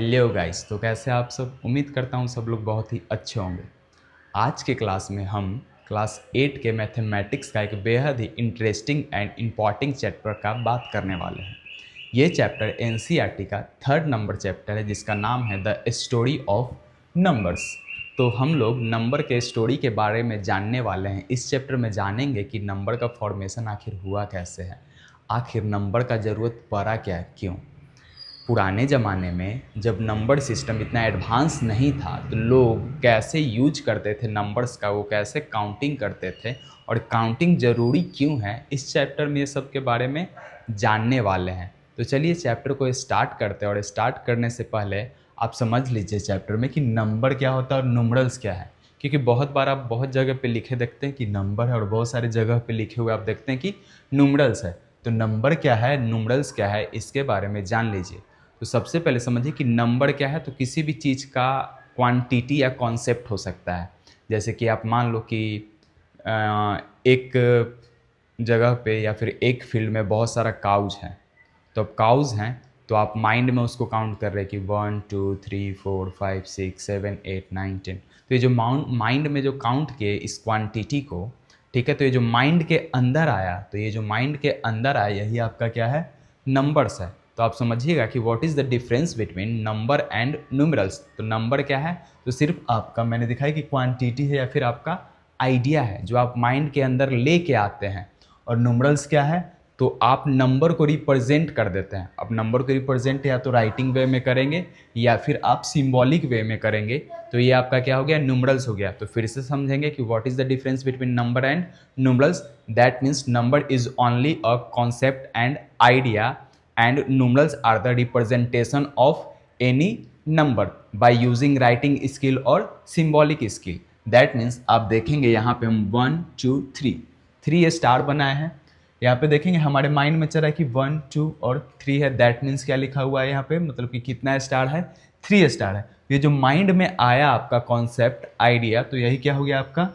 Hello guys, तो कैसे आप सब। उम्मीद करता हूँ सब लोग बहुत ही अच्छे होंगे। आज के क्लास में हम क्लास 8 के मैथमेटिक्स का एक बेहद ही इंटरेस्टिंग एंड इम्पॉर्टेंट चैप्टर का बात करने वाले हैं। ये चैप्टर एनसीईआरटी का 3rd नंबर चैप्टर है जिसका नाम है द स्टोरी ऑफ नंबर्स। तो हम लोग नंबर के स्टोरी के बारे में जानने वाले हैं। इस चैप्टर में जानेंगे कि नंबर का फॉर्मेशन आखिर हुआ कैसे है, आखिर नंबर का ज़रूरत पड़ा क्या है, क्यों। पुराने ज़माने में जब नंबर सिस्टम इतना एडवांस नहीं था तो लोग कैसे यूज करते थे नंबर्स का, वो कैसे काउंटिंग करते थे और काउंटिंग ज़रूरी क्यों है, इस चैप्टर में ये सब के बारे में जानने वाले हैं। तो चलिए चैप्टर को स्टार्ट करते हैं। और स्टार्ट करने से पहले आप समझ लीजिए चैप्टर में कि नंबर क्या होता है और न्यूमरल्स क्या है। क्योंकि बहुत बार आप बहुत जगह पे लिखे देखते हैं कि नंबर है और बहुत सारे जगह पे लिखे हुए आप देखते हैं कि न्यूमरल्स है। तो नंबर क्या है, न्यूमरल्स क्या है, इसके बारे में जान लीजिए। तो सबसे पहले समझिए कि नंबर क्या है। तो किसी भी चीज़ का क्वांटिटी या कॉन्सेप्ट हो सकता है। जैसे कि आप मान लो कि एक जगह पे या फिर एक फील्ड में बहुत सारा काउज है। तो अब काउज हैं तो आप माइंड में उसको काउंट कर रहे हैं कि 1 2 3 4 5 6 7 8 9 10। तो ये जो माइंड में जो काउंट किए इस क्वांटिटी को, ठीक है, तो ये जो माइंड के अंदर आया, तो ये जो माइंड के अंदर आया यही आपका क्या है, नंबर्स है। तो आप समझिएगा कि what is the difference between number and numerals. तो नंबर क्या है, तो सिर्फ आपका मैंने दिखाया कि क्वांटिटी है या फिर आपका आइडिया है जो आप माइंड के अंदर लेके आते हैं। और न्यूमरल्स क्या है, तो आप नंबर को रिप्रेजेंट कर देते हैं। अब नंबर को रिप्रेजेंट या तो राइटिंग वे में करेंगे या फिर आप सिंबॉलिक वे में करेंगे। तो ये आपका क्या हो गया, न्यूमरल्स हो गया। तो फिर से समझेंगे कि what is the difference between number and numerals. That means number is only a concept and idea and numerals are the representation of any number by using writing skill और symbolic skill। that means आप देखेंगे यहाँ पे हम 1 2 3 star बनाए हैं। यहाँ पे देखेंगे हमारे माइंड में चल रहा है कि 1 2 और 3 है। दैट मीन्स क्या लिखा हुआ है यहाँ पे, मतलब कि कितना स्टार है, 3 स्टार है। ये जो माइंड में आया आपका कॉन्सेप्ट आइडिया, तो यही क्या हो गया, आपका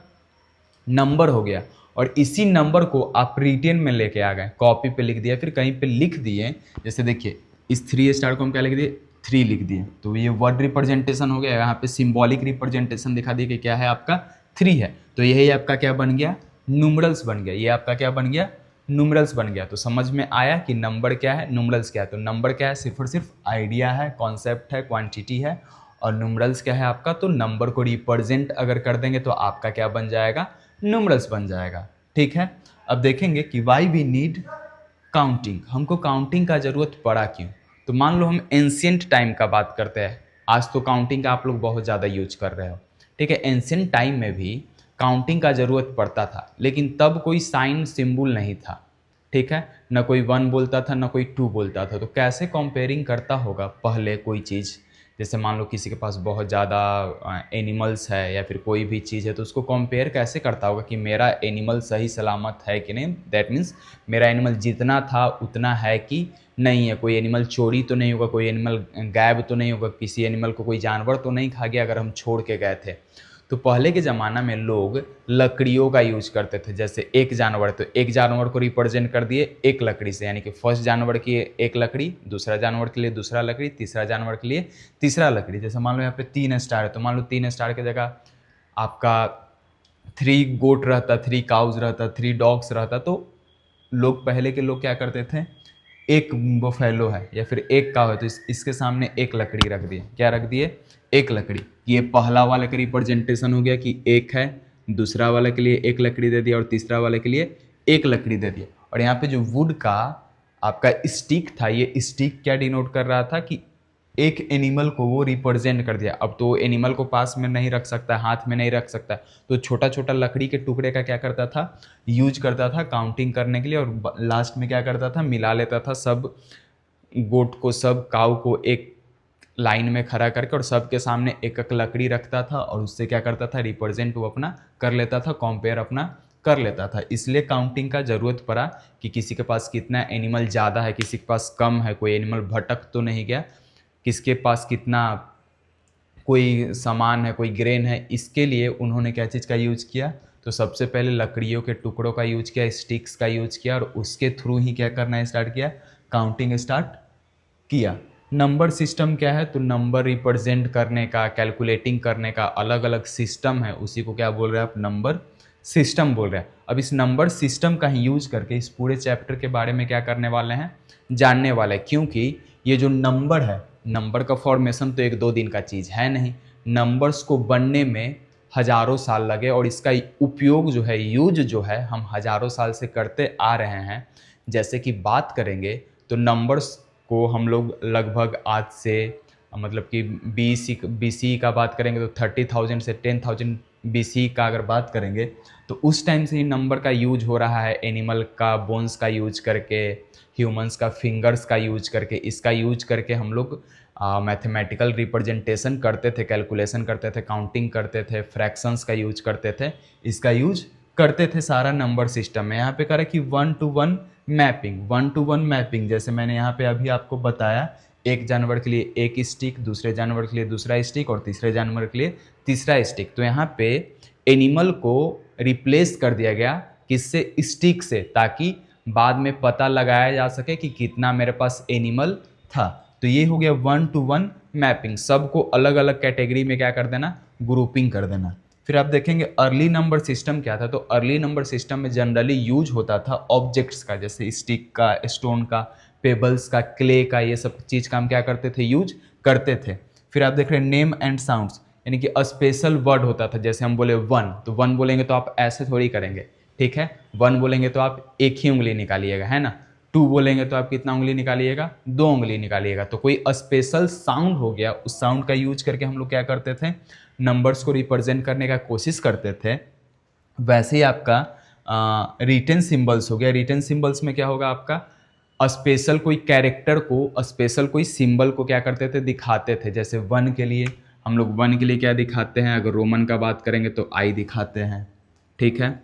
नंबर हो गया। और इसी नंबर को आप रिटेन में लेके आ गए, कॉपी पे लिख दिया, फिर कहीं पे लिख दिए। जैसे देखिए इस 3 स्टार को हम क्या लिख दिए, 3 लिख दिए। तो ये वर्ड रिप्रेजेंटेशन हो गया। यहाँ पे सिंबॉलिक रिप्रेजेंटेशन दिखा दिए कि क्या है, आपका 3 है। तो यही आपका क्या बन गया, न्यूमरल्स बन गया। ये आपका क्या बन गया, न्यूमरल्स बन गया। तो समझ में आया कि नंबर क्या है, न्यूमरल्स क्या है। तो नंबर क्या है, सिर्फ और सिर्फ आइडिया है, कॉन्सेप्ट है, क्वांटिटी है। और न्यूमरल्स क्या है आपका, तो नंबर को रिप्रेजेंट अगर कर देंगे तो आपका क्या बन जाएगा, न्यूमरल्स बन जाएगा। ठीक है। अब देखेंगे कि वाई वी नीड काउंटिंग, हमको काउंटिंग का जरूरत पड़ा क्यों। तो मान लो हम एंशियंट टाइम का बात करते हैं। आज तो काउंटिंग का आप लोग बहुत ज़्यादा यूज कर रहे हो, ठीक है। एंशियंट टाइम में भी काउंटिंग का ज़रूरत पड़ता था, लेकिन तब कोई साइन सिंबल नहीं था, ठीक है। ना कोई 1 बोलता था, ना कोई 2 बोलता था। तो कैसे कंपेयरिंग करता होगा पहले कोई चीज़। जैसे मान लो किसी के पास बहुत ज़्यादा एनिमल्स है या फिर कोई भी चीज़ है, तो उसको कंपेयर कैसे करता होगा कि मेरा एनिमल सही सलामत है कि नहीं। दैट मीन्स मेरा एनिमल जितना था उतना है कि नहीं है, कोई एनिमल चोरी तो नहीं होगा, कोई एनिमल गायब तो नहीं होगा, किसी एनिमल को कोई जानवर तो नहीं खा गया अगर हम छोड़ के गए थे। तो पहले के ज़माना में लोग लकड़ियों का यूज करते थे। जैसे एक जानवर, तो एक जानवर को रिप्रेजेंट कर दिए एक लकड़ी से, यानी कि फर्स्ट जानवर की एक लकड़ी, दूसरा जानवर के लिए दूसरा लकड़ी, तीसरा जानवर के लिए तीसरा लकड़ी। जैसे मान लो यहाँ पे 3 स्टार है, तो मान लो 3 स्टार की जगह आपका 3 गोट रहता, 3 काउज रहता, 3 डॉग्स रहता। तो लोग पहले के लोग क्या करते थे, एक बफेलो है या फिर एक काव है, तो इसके सामने एक लकड़ी रख दिए। क्या रख दिए, एक लकड़ी। ये पहला वाला का रिप्रेजेंटेशन हो गया कि एक है, दूसरा वाला के लिए एक लकड़ी दे दिया और तीसरा वाले के लिए एक लकड़ी दे दिया। और यहाँ पे जो वुड का आपका स्टिक था, ये स्टिक क्या डिनोट कर रहा था कि एक एनिमल को वो रिप्रेजेंट कर दिया। अब तो एनिमल को पास में नहीं रख सकता, हाथ में नहीं रख सकता, तो छोटा छोटा लकड़ी के टुकड़े का क्या करता था, यूज करता था काउंटिंग करने के लिए। और लास्ट में क्या करता था, मिला लेता था सब गोट को, सब काऊ को एक लाइन में खड़ा करके, और सबके सामने एक एक लकड़ी रखता था और उससे क्या करता था, रिप्रेजेंट वो अपना कर लेता था, कंपेयर अपना कर लेता था। इसलिए काउंटिंग का ज़रूरत पड़ा कि किसी के पास कितना एनिमल ज़्यादा है, किसी के पास कम है, कोई एनिमल भटक तो नहीं गया, किसके पास कितना कोई सामान है, कोई ग्रेन है। इसके लिए उन्होंने क्या चीज़ का यूज किया, तो सबसे पहले लकड़ियों के टुकड़ों का यूज किया, स्टिक्स का यूज किया, और उसके थ्रू ही क्या करना स्टार्ट किया, काउंटिंग स्टार्ट किया। नंबर सिस्टम क्या है, तो नंबर रिप्रेजेंट करने का, कैलकुलेटिंग करने का अलग अलग सिस्टम है, उसी को क्या बोल रहे हैं आप, नंबर सिस्टम बोल रहे हैं। अब इस नंबर सिस्टम का ही यूज करके इस पूरे चैप्टर के बारे में क्या करने वाले हैं, जानने वाले हैं। क्योंकि ये जो नंबर है, नंबर का फॉर्मेशन तो एक दो दिन का चीज़ है नहीं, नंबर्स को बनने में हजारों साल लगे और इसका उपयोग जो है, यूज जो है, हम हजारों साल से करते आ रहे हैं। जैसे कि बात करेंगे तो नंबर्स को हम लोग लगभग आज से मतलब कि BC का बात करेंगे तो 30,000 से 10,000 BC का अगर बात करेंगे तो उस टाइम से ही नंबर का यूज हो रहा है। एनिमल का बोन्स का यूज करके, ह्यूमंस का फिंगर्स का यूज करके, इसका यूज करके हम लोग मैथमेटिकल रिप्रेजेंटेशन करते थे, कैलकुलेशन करते थे, काउंटिंग करते थे, फ्रैक्शंस का यूज करते थे, इसका यूज करते थे सारा नंबर सिस्टम में। यहाँ पे कह रहा है कि 1-to-1 मैपिंग, 1-to-1 मैपिंग, जैसे मैंने यहाँ पे अभी आपको बताया, एक जानवर के लिए एक स्टिक, दूसरे जानवर के लिए दूसरा स्टिक और तीसरे जानवर के लिए तीसरा स्टिक। तो यहाँ पे एनिमल को रिप्लेस कर दिया गया किससे, स्टिक से, ताकि बाद में पता लगाया जा सके कि कितना मेरे पास एनिमल था। तो ये हो गया 1-to-1 मैपिंग, सबको अलग अलग कैटेगरी में क्या कर देना, ग्रुपिंग कर देना। फिर आप देखेंगे अर्ली नंबर सिस्टम क्या था, तो अर्ली नंबर सिस्टम में जनरली यूज होता था ऑब्जेक्ट्स का, जैसे स्टिक का, स्टोन का, पेबल्स का, क्ले का, ये सब चीज़ का हम क्या करते थे, यूज करते थे। फिर आप देख रहे हैं नेम एंड साउंड्स, यानी कि स्पेशल वर्ड होता था। जैसे हम बोले वन, तो वन बोलेंगे तो आप ऐसे थोड़ी करेंगे, ठीक है। वन बोलेंगे तो आप एक ही उंगली निकालिएगा, है ना। टू बोलेंगे तो आप कितना उंगली निकालिएगा, दो उंगली निकालिएगा। तो कोई स्पेशल साउंड हो गया, उस साउंड का यूज करके हम लोग क्या करते थे, नंबर्स को रिप्रेजेंट करने का कोशिश करते थे। वैसे ही आपका रिटन सिंबल्स हो गया। रिटन सिंबल्स में क्या होगा, आपका स्पेशल कोई कैरेक्टर को, स्पेशल कोई सिंबल को क्या करते थे, दिखाते थे। जैसे वन के लिए हम लोग, वन के लिए क्या दिखाते हैं, अगर रोमन का बात करेंगे तो आई दिखाते हैं, ठीक है।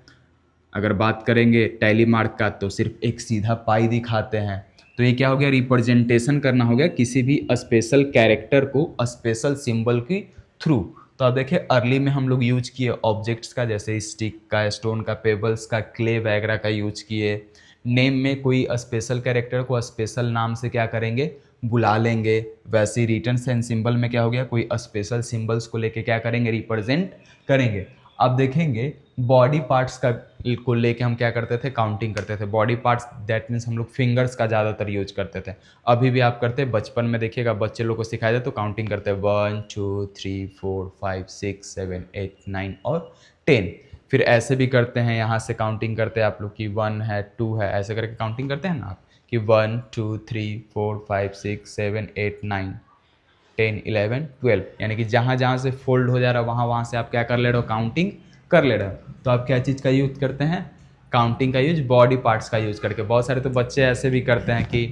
अगर बात करेंगे टैली मार्क का तो सिर्फ एक सीधा पाई दिखाते हैं। तो ये क्या हो गया, रिप्रेजेंटेशन करना हो गया किसी भी स्पेशल कैरेक्टर को स्पेशल सिंबल के थ्रू। तो आप देखिए अर्ली में हम लोग यूज किए ऑब्जेक्ट्स का, जैसे स्टिक का, स्टोन का, पेबल्स का, क्ले वगैरह का यूज किए। नेम में कोई स्पेशल कैरेक्टर को स्पेशल नाम से क्या करेंगे, बुला लेंगे। वैसे रिटन एंड सिंबल में क्या हो गया, कोई स्पेशल सिंबल्स को लेके क्या करेंगे, रिप्रेजेंट करेंगे। अब देखेंगे बॉडी पार्ट्स का को लेके हम क्या करते थे, काउंटिंग करते थे। बॉडी पार्ट्स दैट मीन्स हम लोग फिंगर्स का ज़्यादातर यूज करते थे। अभी भी आप करते हैं, बचपन में देखिएगा बच्चे लोग को सिखाया जाए तो काउंटिंग करते हैं 1 2 3 4 5 6 7 8 9 और 10। फिर ऐसे भी करते हैं, यहाँ से काउंटिंग करते हैं आप लोग की 1 है 2 है, ऐसे करके काउंटिंग करते हैं ना आप, कि 1 2 3 4 5 6 7 8 9 10 11 12, यानी कि जहाँ जहाँ से फोल्ड हो जा रहा है वहाँ वहाँ से आप क्या कर ले रहे हो, काउंटिंग कर ले रहे हो। तो आप क्या चीज़ का यूज करते हैं, काउंटिंग का यूज बॉडी पार्ट्स का यूज करके। बहुत सारे तो बच्चे ऐसे भी करते हैं कि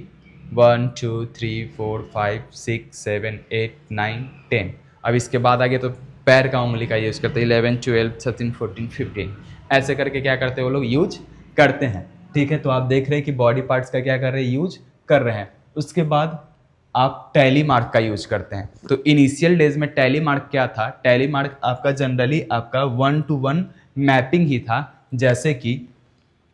1 2 3 4 5 6 7 8 9 10। अब इसके बाद आगे तो पैर का उंगली का यूज करते हैं, 11 12 13 14 15, ऐसे करके क्या करते हैं वो लोग, यूज करते हैं, ठीक है। तो आप देख रहे हैं कि बॉडी पार्ट्स का क्या कर रहे हैं, यूज कर रहे हैं। उसके बाद आप टैली मार्क का यूज करते हैं। तो इनिशियल डेज में टैली मार्क क्या था, टैली मार्क आपका जनरली आपका 1-to-1 मैपिंग ही था। जैसे कि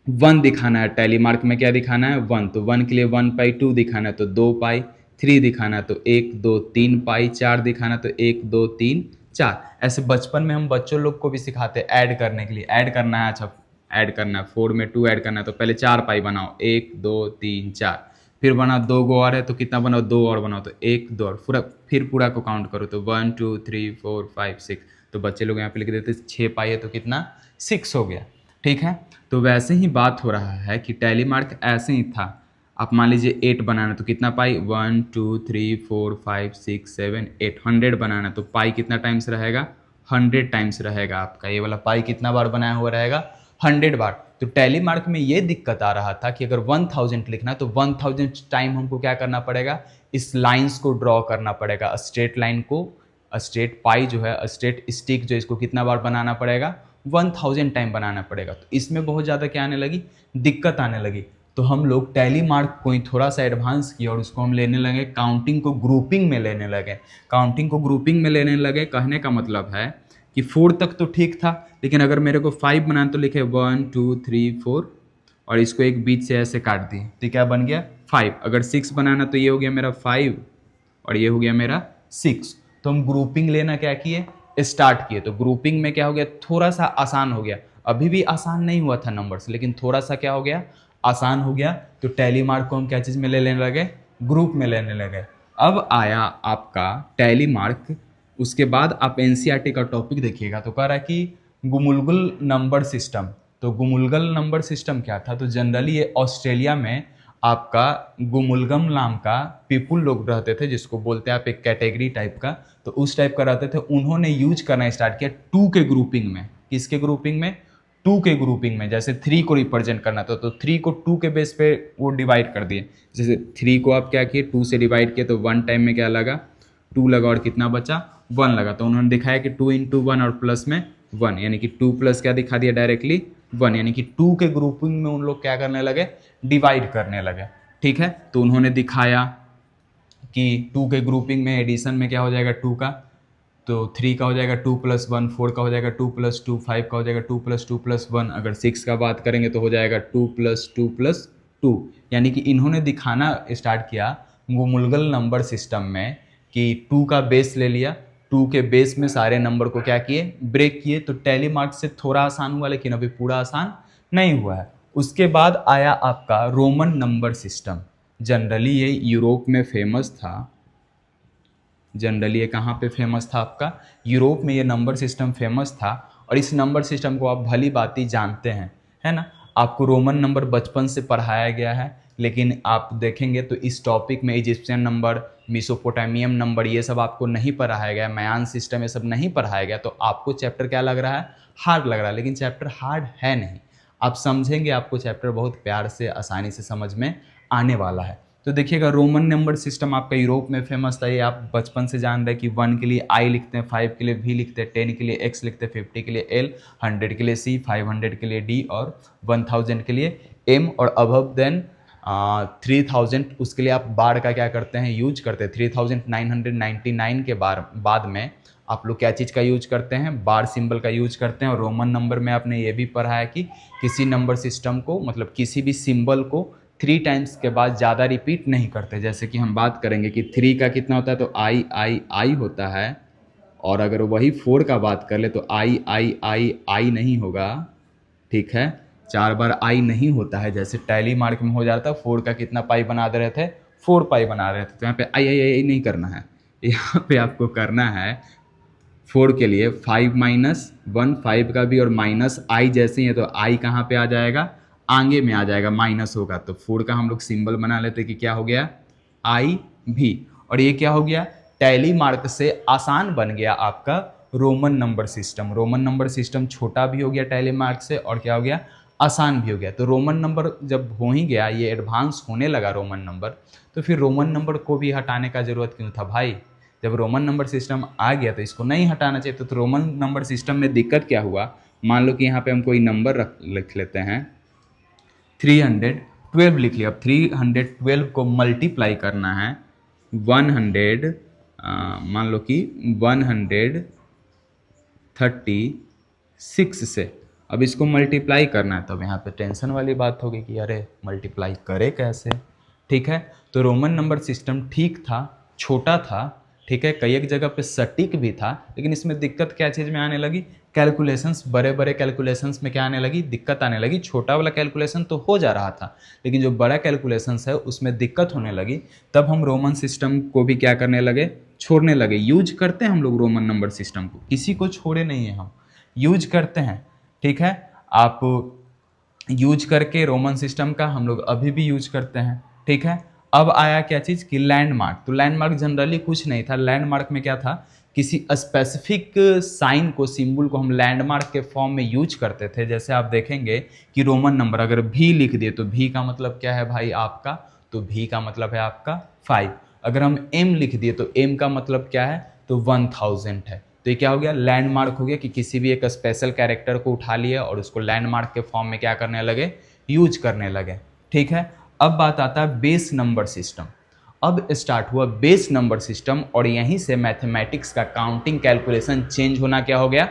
1 दिखाना है, टैली मार्क में क्या दिखाना है, 1, तो 1 के लिए 1 पाई, 2 दिखाना है तो 2 पाई, 3 दिखाना है तो 1 2 3 पाई, 4 दिखाना है तो 1 2 3 4। ऐसे बचपन में हम बच्चों लोग को भी सिखाते हैं ऐड करने के लिए। ऐड करना है, अच्छा ऐड करना है, 4 में 2 ऐड करना है तो पहले 4 पाई बनाओ, 1 2 3 4। फिर बना 2 गो और है तो कितना बनाओ, 2 और बनाओ तो 1 2 और पूरा, फिर पूरा को काउंट करो तो 1 2 3 4 5 6। तो बच्चे लोग यहाँ पे लिख देते 6 पाई है तो कितना, 6 हो गया, ठीक है। तो वैसे ही बात हो रहा है कि टैली मार्क ऐसे ही था। आप मान लीजिए 8 बनाना तो कितना पाई, 1 2 3 4 5 6 7 8। 100 बनाना तो पाई कितना टाइम्स रहेगा, 100 टाइम्स रहेगा आपका। ये वाला पाई कितना बार बनाया हुआ रहेगा, 100 बार। तो टैली मार्क में ये दिक्कत आ रहा था कि अगर 1000 लिखना है तो 1000 टाइम हमको क्या करना पड़ेगा, इस लाइंस को ड्रॉ करना पड़ेगा, स्ट्रेट लाइन को, स्ट्रेट पाई जो है, स्ट्रेट स्टिक जो, इसको कितना बार बनाना पड़ेगा, 1000 टाइम बनाना पड़ेगा। तो इसमें बहुत ज़्यादा क्या आने लगी, दिक्कत आने लगी। तो हम लोग टैली मार्क को ही थोड़ा सा एडवांस किया और उसको हम लेने लगे, काउंटिंग को ग्रुपिंग में लेने लगे। काउंटिंग को ग्रुपिंग में लेने लगे, कहने का मतलब है कि 4 तक तो ठीक था, लेकिन अगर मेरे को 5 बनाना तो लिखे 1 2 3 4 और इसको एक बीच से ऐसे काट दिए तो क्या बन गया 5। अगर 6 बनाना तो ये हो गया मेरा 5 और ये हो गया मेरा 6। तो हम ग्रुपिंग लेना क्या किए, स्टार्ट किए। तो ग्रुपिंग में क्या हो गया, थोड़ा सा आसान हो गया। अभी भी आसान नहीं हुआ था नंबर्स, लेकिन थोड़ा सा क्या हो गया, आसान हो गया। तो टैली मार्क को हम क्या चीज़ में ले लेने लगे, ग्रुप में लेने लगे। अब आया आपका टैली मार्क। उसके बाद आप एनसीईआरटी का टॉपिक देखिएगा तो कह रहा है कि गुमुलगुल नंबर सिस्टम। तो गुमुलगल नंबर सिस्टम क्या था, तो जनरली ये ऑस्ट्रेलिया में आपका गुमुलगम नाम का पीपुल लोग रहते थे, जिसको बोलते हैं आप एक कैटेगरी टाइप का। तो उस टाइप का रहते थे, उन्होंने यूज करना स्टार्ट किया 2 के ग्रुपिंग में। किसके ग्रुपिंग में, 2 के ग्रुपिंग में। जैसे 3 को रिप्रेजेंट करना था तो 3 को 2 के बेस पे वो डिवाइड कर दिए। जैसे 3 को आप क्या किए, 2 से डिवाइड किए तो 1 टाइम में क्या लगा, 2 लगा और कितना बचा, 1 लगा। तो उन्होंने दिखाया कि 2 × 1 और प्लस में 1, यानी कि 2 प्लस क्या दिखा दिया डायरेक्टली 1, यानी कि 2 के ग्रुपिंग में उन लोग क्या करने लगे, डिवाइड करने लगे। ठीक है, तो उन्होंने दिखाया कि 2 के ग्रुपिंग में एडिशन में क्या हो जाएगा 2 का, तो 3 का हो जाएगा 2 + 1, 4 का हो जाएगा 2 + 2, 5 का हो जाएगा 2 + 2 + 1, अगर 6 का बात करेंगे तो हो जाएगा 2 + 2 + 2। यानी कि इन्होंने दिखाना स्टार्ट किया गुमुलगल नंबर सिस्टम में कि 2 का बेस ले लिया, 2 के बेस में सारे नंबर को क्या किए, ब्रेक किए। तो टैली मार्क से थोड़ा आसान हुआ, लेकिन अभी पूरा आसान नहीं हुआ है। उसके बाद आया आपका रोमन नंबर सिस्टम। जनरली ये यूरोप में फेमस था। जनरली ये कहाँ पे फेमस था, आपका यूरोप में ये नंबर सिस्टम फेमस था। और इस नंबर सिस्टम को आप भली बात ही जानते हैं, है ना। आपको रोमन नंबर बचपन से पढ़ाया गया है, लेकिन आप देखेंगे तो इस टॉपिक में इजिप्शियन नंबर, मेसोपोटामियम नंबर, ये सब आपको नहीं पढ़ाया गया, मायान सिस्टम ये सब नहीं पढ़ाया गया। तो आपको चैप्टर क्या लग रहा है, हार्ड लग रहा है, लेकिन चैप्टर हार्ड है नहीं। आप समझेंगे, आपको चैप्टर बहुत प्यार से आसानी से समझ में आने वाला है। तो देखिएगा, रोमन नंबर सिस्टम आपका यूरोप में फेमस था। ये आप बचपन से जान रहे हैं कि 1 के लिए आई लिखते हैं, 5 के लिए वी लिखते हैं, 10 के लिए एक्स लिखते हैं, 50 के लिए एल, 100 के लिए सी, 500 के लिए डी और 1000 के लिए एम, और अबव देन 3000 उसके लिए आप बार का क्या करते हैं, यूज करते हैं। 3999 के बाद में आप लोग क्या चीज़ का यूज करते हैं, बार सिंबल का यूज करते हैं। और रोमन नंबर में आपने ये भी पढ़ा है कि किसी नंबर सिस्टम को, मतलब किसी भी सिंबल को 3 टाइम्स के बाद ज़्यादा रिपीट नहीं करते। जैसे कि हम बात करेंगे कि 3 का कितना होता है, तो आई आई आई होता है। और अगर वही 4 का बात कर ले तो आई आई आई आई नहीं होगा। ठीक है, 4 बार आई नहीं होता है, जैसे टैली मार्क में हो जाता है। 4 का कितना पाई बना दे रहे थे, 4 पाई बना रहे थे। तो यहाँ पे आई आई आई नहीं करना है, यहाँ पे आपको करना है 4 के लिए 5 - 1, 5 का भी और माइनस आई जैसे ही है, तो आई कहाँ पे आ जाएगा, आगे में आ जाएगा, माइनस होगा। तो 4 का हम लोग सिंबल बना लेते कि क्या हो गया, आई भी। और ये क्या हो गया, टैली मार्क से आसान बन गया आपका Roman number system. Roman number system छोटा भी हो गया टैली मार्क से, और क्या हो गया, आसान भी हो गया। तो रोमन नंबर जब हो ही गया, ये एडवांस होने लगा रोमन नंबर, तो फिर रोमन नंबर को भी हटाने का ज़रूरत क्यों था भाई। जब रोमन नंबर सिस्टम आ गया तो इसको नहीं हटाना चाहिए। तो रोमन नंबर सिस्टम में दिक्कत क्या हुआ, मान लो कि यहाँ पे हम कोई नंबर लिख लेते हैं, 312 लिख लिया। अब 312 को मल्टीप्लाई करना है 100, मान लो कि 136 से। अब इसको मल्टीप्लाई करना है, तब यहाँ पे टेंशन वाली बात होगी कि अरे मल्टीप्लाई करे कैसे। ठीक है, तो रोमन नंबर सिस्टम ठीक था, छोटा था, ठीक है, कई एक जगह पे सटीक भी था, लेकिन इसमें दिक्कत क्या चीज़ में आने लगी, कैलकुलेशंस, बड़े बड़े कैलकुलेशंस में क्या आने लगी, दिक्कत आने लगी। छोटा वाला कैलकुलेशन तो हो जा रहा था, लेकिन जो बड़ा कैलकुलेशंस है उसमें दिक्कत होने लगी। तब हम रोमन सिस्टम को भी क्या करने लगे, छोड़ने लगे। यूज करते हैं हम लोग रोमन नंबर सिस्टम को, किसी को छोड़े नहीं है, हम यूज करते हैं। ठीक है, आप यूज करके रोमन सिस्टम का हम लोग अभी भी यूज करते हैं। ठीक है, अब आया क्या चीज़ कि लैंडमार्क। तो लैंडमार्क जनरली कुछ नहीं था, लैंडमार्क में क्या था, किसी स्पेसिफिक साइन को, सिंबल को हम लैंडमार्क के फॉर्म में यूज करते थे। जैसे आप देखेंगे कि रोमन नंबर अगर भी लिख दिए तो भी का मतलब क्या है भाई आपका, तो भी का मतलब है आपका 5। अगर हम एम लिख दिए तो एम का मतलब क्या है, तो 1000 है। तो ये क्या हो गया, लैंडमार्क हो गया कि किसी भी एक स्पेशल कैरेक्टर को उठा लिया और उसको लैंडमार्क के फॉर्म में क्या करने लगे, यूज करने लगे। ठीक है, अब बात आता है बेस नंबर सिस्टम। अब स्टार्ट हुआ बेस नंबर सिस्टम, और यहीं से मैथमेटिक्स का काउंटिंग कैलकुलेशन चेंज होना क्या हो गया,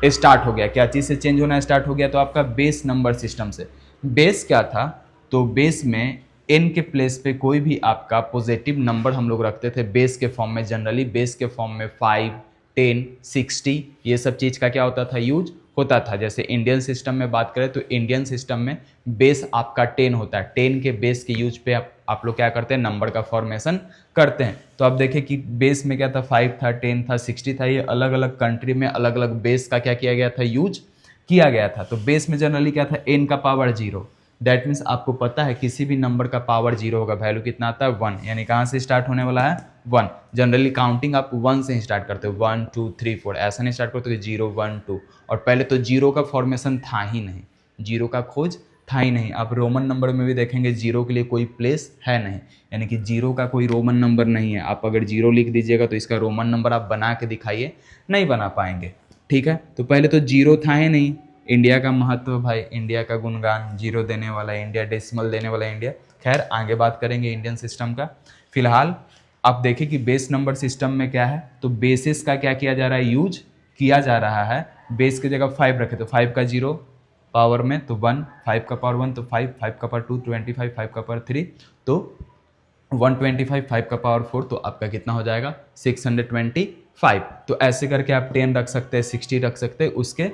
स्टार्ट हो गया। क्या चीज़ से चेंज होना स्टार्ट हो गया, तो आपका बेस नंबर सिस्टम से। बेस क्या था, तो बेस में एन के प्लेस पे कोई भी आपका पॉजिटिव नंबर हम लोग रखते थे बेस के फॉर्म में, जनरली बेस के फॉर्म में 5, 10, 60 ये सब चीज़ का क्या होता था, यूज होता था। जैसे इंडियन सिस्टम में बात करें तो इंडियन सिस्टम में बेस आपका 10 होता है, 10 के बेस के यूज पे आप लोग क्या करते हैं, नंबर का फॉर्मेशन करते हैं। तो आप देखें कि बेस में क्या था, 5 था, 10 था, 60 था, ये अलग अलग कंट्री में अलग अलग बेस का क्या किया गया था, यूज किया गया था। तो बेस में जनरली क्या था, n का पावर 0, दैट मीन्स आपको पता है किसी भी नंबर का पावर 0 होगा, वैल्यू कितना आता है 1, यानी कहाँ से स्टार्ट होने वाला है 1। जनरली काउंटिंग आप 1 से ही स्टार्ट करते हो, 1 2 3 4, ऐसा नहीं स्टार्ट करते 0 1 2। और पहले तो 0 का फॉर्मेशन था ही नहीं, 0 का खोज था ही नहीं। आप रोमन नंबर में भी देखेंगे 0 के लिए कोई प्लेस है नहीं, यानी कि 0 का कोई रोमन नंबर नहीं है। आप अगर 0 लिख दीजिएगा तो इसका रोमन नंबर आप बना के दिखाइए, नहीं बना पाएंगे, ठीक है। तो पहले तो 0 था ही नहीं। इंडिया का महत्व भाई, इंडिया का गुणगान, 0 देने वाला इंडिया, डेसिमल देने वाला इंडिया। खैर आगे बात करेंगे इंडियन सिस्टम का। फिलहाल आप देखें कि बेस नंबर सिस्टम में क्या है, तो बेसिस का क्या किया जा रहा है, यूज किया जा रहा है। बेस की जगह 5 रखे तो 5 का 0 पावर में तो 1, 5 का पावर 1 तो 5, 5 का पावर 2 25, 5 का पावर 3 तो 125, 5 का पावर 4 तो आपका कितना हो जाएगा 625। तो ऐसे करके आप 10 रख सकते हैं, 60 रख सकते हैं उसके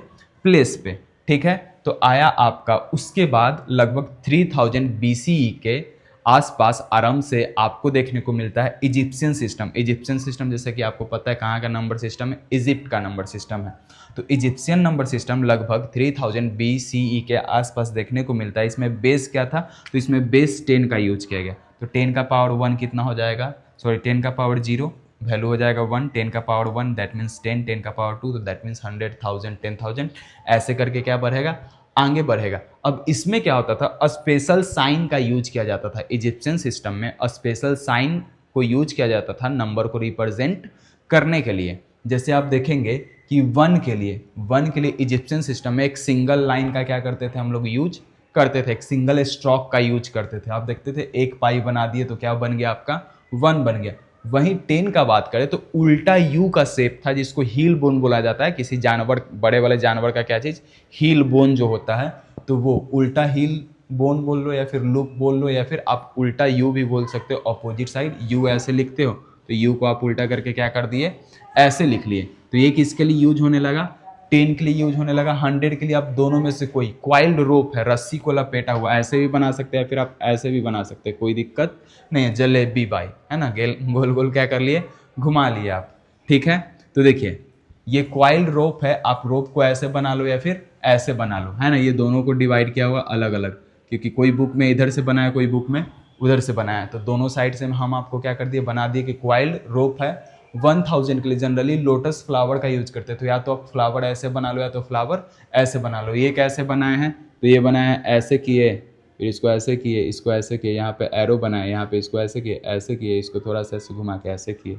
प्लेस पे, ठीक है। तो आया आपका उसके बाद लगभग 3000 BCE के आसपास आराम से आपको देखने को मिलता है इजिप्शियन सिस्टम। इजिप्शियन सिस्टम जैसे कि आपको पता है कहाँ का नंबर सिस्टम है, इजिप्ट का नंबर सिस्टम है। तो इजिप्शियन नंबर सिस्टम लगभग 3000 BCE के आसपास देखने को मिलता है। इसमें बेस क्या था, तो इसमें बेस 10 का यूज किया गया। तो 10 का पावर 1 कितना हो जाएगा, सॉरी 10 का पावर 0 वैल्यू हो जाएगा 1, 10 का पावर 1 दैट मीन्स 10, 10 का पावर 2 तो दैट मीन्स 100,000, 10,000, ऐसे करके क्या बढ़ेगा, आगे बढ़ेगा। अब इसमें क्या होता था, स्पेशल साइन का यूज किया जाता था। इजिप्शियन सिस्टम में स्पेशल साइन को यूज किया जाता था नंबर को रिप्रेजेंट करने के लिए। जैसे आप देखेंगे कि 1 के लिए इजिप्शियन सिस्टम में एक सिंगल लाइन का क्या करते थे हम लोग, यूज करते थे, एक सिंगल स्ट्रोक का यूज करते थे। आप देखते थे एक पाई बना दिए तो क्या बन गया आपका 1 बन गया। वहीं 10 का बात करें तो उल्टा यू का शेप था जिसको हील बोन बोला जाता है। किसी जानवर, बड़े वाले जानवर का क्या चीज़, हील बोन जो होता है, तो वो उल्टा हील बोन बोल लो या फिर लूप बोल लो या फिर आप उल्टा यू भी बोल सकते हो। अपोजिट साइड यू ऐसे लिखते हो तो यू को आप उल्टा करके क्या कर दिए, ऐसे लिख लिए। तो ये किसके लिए यूज होने लगा, 10 के लिए यूज होने लगा। 100 के लिए आप दोनों में से कोई, क्वाइल्ड रोप है, रस्सी को लपेटा हुआ, ऐसे भी बना सकते हैं फिर आप ऐसे भी बना सकते हैं, कोई दिक्कत नहीं है। जलेबी बाई है ना, गोल गोल क्या कर लिए, घुमा लिए आप, ठीक है। तो देखिए ये क्वाइल्ड रोप है, आप रोप को ऐसे बना लो या फिर ऐसे बना लो, है ना। ये दोनों को डिवाइड किया हुआ अलग अलग, क्योंकि कोई बुक में इधर से बनाया, कोई बुक में उधर से बनाया, तो दोनों साइड से हम आपको क्या कर दिए, बना दिए कि क्वाइल्ड रोप है। 1000 के लिए जनरली लोटस फ्लावर का यूज करते हैं। तो या तो आप फ्लावर ऐसे बना लो या तो फ्लावर ऐसे बना लो। ये कैसे बनाए हैं, तो ये बनाए हैं ऐसे किए, फिर इसको ऐसे किए, इसको ऐसे किए, यहाँ पे एरो बनाए, यहाँ पे इसको ऐसे किए, ऐसे किए, इसको थोड़ा सा ऐसे घुमा के ऐसे किए,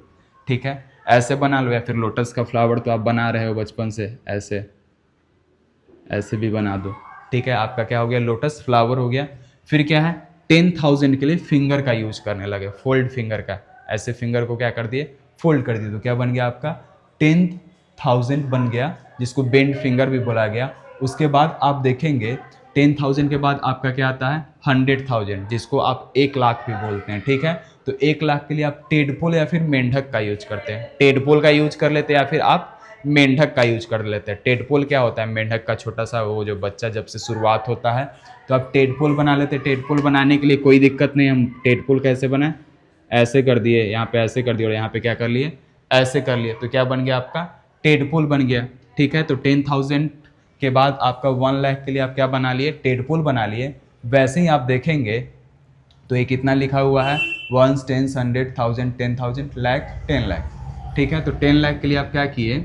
ठीक है। ऐसे बना लो, या फिर लोटस का फ्लावर तो आप बना रहे हो बचपन से, ऐसे ऐसे भी बना दो, ठीक है। आपका क्या हो गया, लोटस फ्लावर हो गया। फिर क्या है, 10,000 के लिए फिंगर का यूज करने लगे, फोल्ड फिंगर का। ऐसे फिंगर को क्या कर दिए, फोल्ड कर दिए, तो क्या बन गया आपका 10,000 बन गया, जिसको बेंड फिंगर भी बोला गया। उसके बाद आप देखेंगे 10,000 के बाद आपका क्या आता है 100,000, जिसको आप 1,00,000 भी बोलते हैं, ठीक है। तो 1,00,000 के लिए आप टेडपोल या फिर मेंढक का यूज करते हैं। टेडपोल का यूज कर लेते हैं या फिर आप मेंढक का यूज कर लेते हैं। टेडपोल क्या होता है, मेंढक का छोटा सा वो जो बच्चा जब से शुरुआत होता है, तो आप टेडपोल बना लेते हैं। टेडपोल बनाने के लिए कोई दिक्कत नहीं, हम टेडपोल कैसे बनाए, ऐसे कर दिए, यहाँ पे ऐसे कर दिए और यहाँ पे क्या कर लिए, ऐसे कर लिए, तो क्या बन गया आपका टेडपोल बन गया, ठीक है। तो 10,000 के बाद आपका 1,00,000 के लिए आप क्या बना लिए, टेडपोल बना लिए। वैसे ही आप देखेंगे तो ये कितना लिखा हुआ है, 1, 10, 100, 1000, 10,000, लाख, 10,00,000, ठीक है। तो 10,00,000 के लिए आप क्या किए,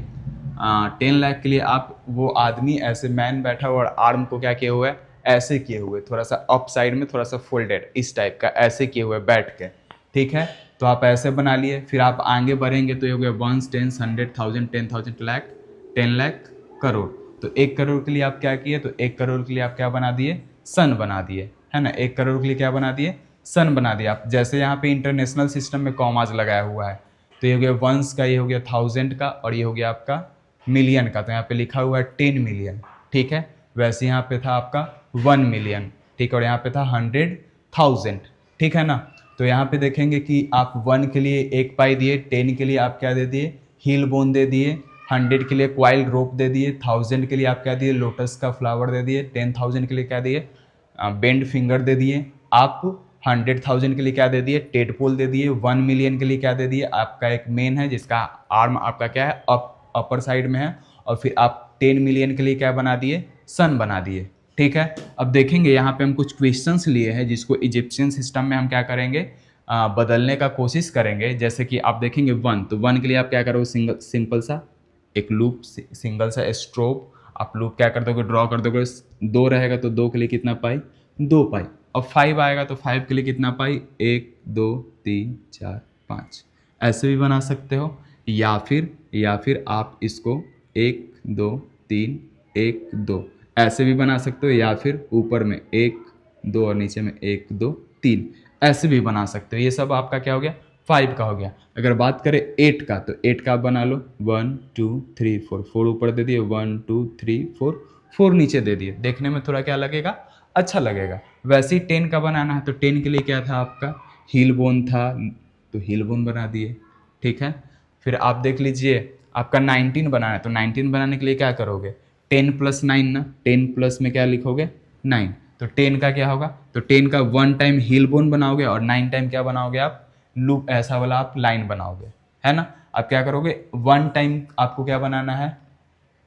10,00,000 के लिए आप वो आदमी ऐसे मैन बैठा हुआ और आर्म को क्या किए हुए है, ऐसे किए हुए, थोड़ा सा अप साइड में, थोड़ा सा फोल्डेड, इस टाइप का ऐसे किए हुए बैठ के, ठीक है। तो आप ऐसे बना लिए। फिर आप आगे बढ़ेंगे तो ये हो गया 1, 10, 100, 1000, 10,000, लाख, 10,00,000, करोड़। तो 1 करोड़ के लिए आप क्या किए, तो 1 करोड़ के लिए आप क्या बना दिए, सन बना दिए, है ना। 1 करोड़ के लिए क्या बना दिए, सन बना दिया। आप जैसे यहाँ पे इंटरनेशनल सिस्टम में कॉमाज लगाया हुआ है, तो ये हो गया वंस का, ये हो गया 1000 का, और ये हो गया आपका मिलियन का। तो यहाँ पे लिखा हुआ है 10 मिलियन, ठीक है। वैसे यहाँ पे था आपका 1 मिलियन, ठीक है, और यहाँ पे था 100,000, ठीक है ना। तो यहाँ पे देखेंगे कि आप 1 के लिए 1 पाई दिए, 10 के लिए आप क्या दे दिए, हील बोन दे दिए, 100 के लिए क्वाइल रोप दे दिए, 1000 के लिए आप क्या दिए, लोटस का फ्लावर दे दिए, 10,000 के लिए क्या दिए, बेंड फिंगर दे दिए। आप 100,000 के लिए क्या दे दिए, टेडपोल दे दिए। 1 मिलियन के लिए क्या दे दिए, आपका एक मेन है जिसका आर्म आपका क्या है, अपर साइड में है। और फिर आप 10 मिलियन के लिए क्या बना दिए, सन बना दिए। ठीक है। अब देखेंगे यहाँ पे हम कुछ क्वेश्चंस लिए हैं जिसको इजिप्शियन सिस्टम में हम क्या करेंगे, बदलने का कोशिश करेंगे। जैसे कि आप देखेंगे 1, तो 1 के लिए आप क्या करोगे, सिंपल सा एक लूप, सिंगल सा स्ट्रोब आप लूप क्या कर दोगे, ड्रॉ कर दोगे। 2 रहेगा तो 2 के लिए कितना पाई, 2 पाई। अब 5 आएगा तो 5 के लिए कितना पाई, 1 2 3 4 5। ऐसे भी बना सकते हो, या फिर आप इसको 1 2 3 1 2 ऐसे भी बना सकते हो, या फिर ऊपर में 1 2 और नीचे में 1 2 3 ऐसे भी बना सकते हो। ये सब आपका क्या हो गया, 5 का हो गया। अगर बात करें 8 का, तो 8 का आप बना लो 1 2 3 4, 4 ऊपर दे दिए, 1 2 3 4, 4 नीचे दे दिए। देखने में थोड़ा क्या लगेगा, अच्छा लगेगा। वैसे ही 10 का बनाना है, तो 10 के लिए क्या था आपका, हील बोन था, तो हील बोन बना दिए। ठीक है। फिर आप देख लीजिए आपका 19 बनाना है, तो 19 बनाने के लिए क्या करोगे, 10 + 9 ना, 10 प्लस में क्या लिखोगे, 9। तो 10 का क्या होगा, तो 10 का 1 टाइम हील बोन बनाओगे और 9 टाइम क्या बनाओगे आप, लूप ऐसा वाला आप लाइन बनाओगे, है ना। आप क्या करोगे, 1 टाइम आपको क्या बनाना है,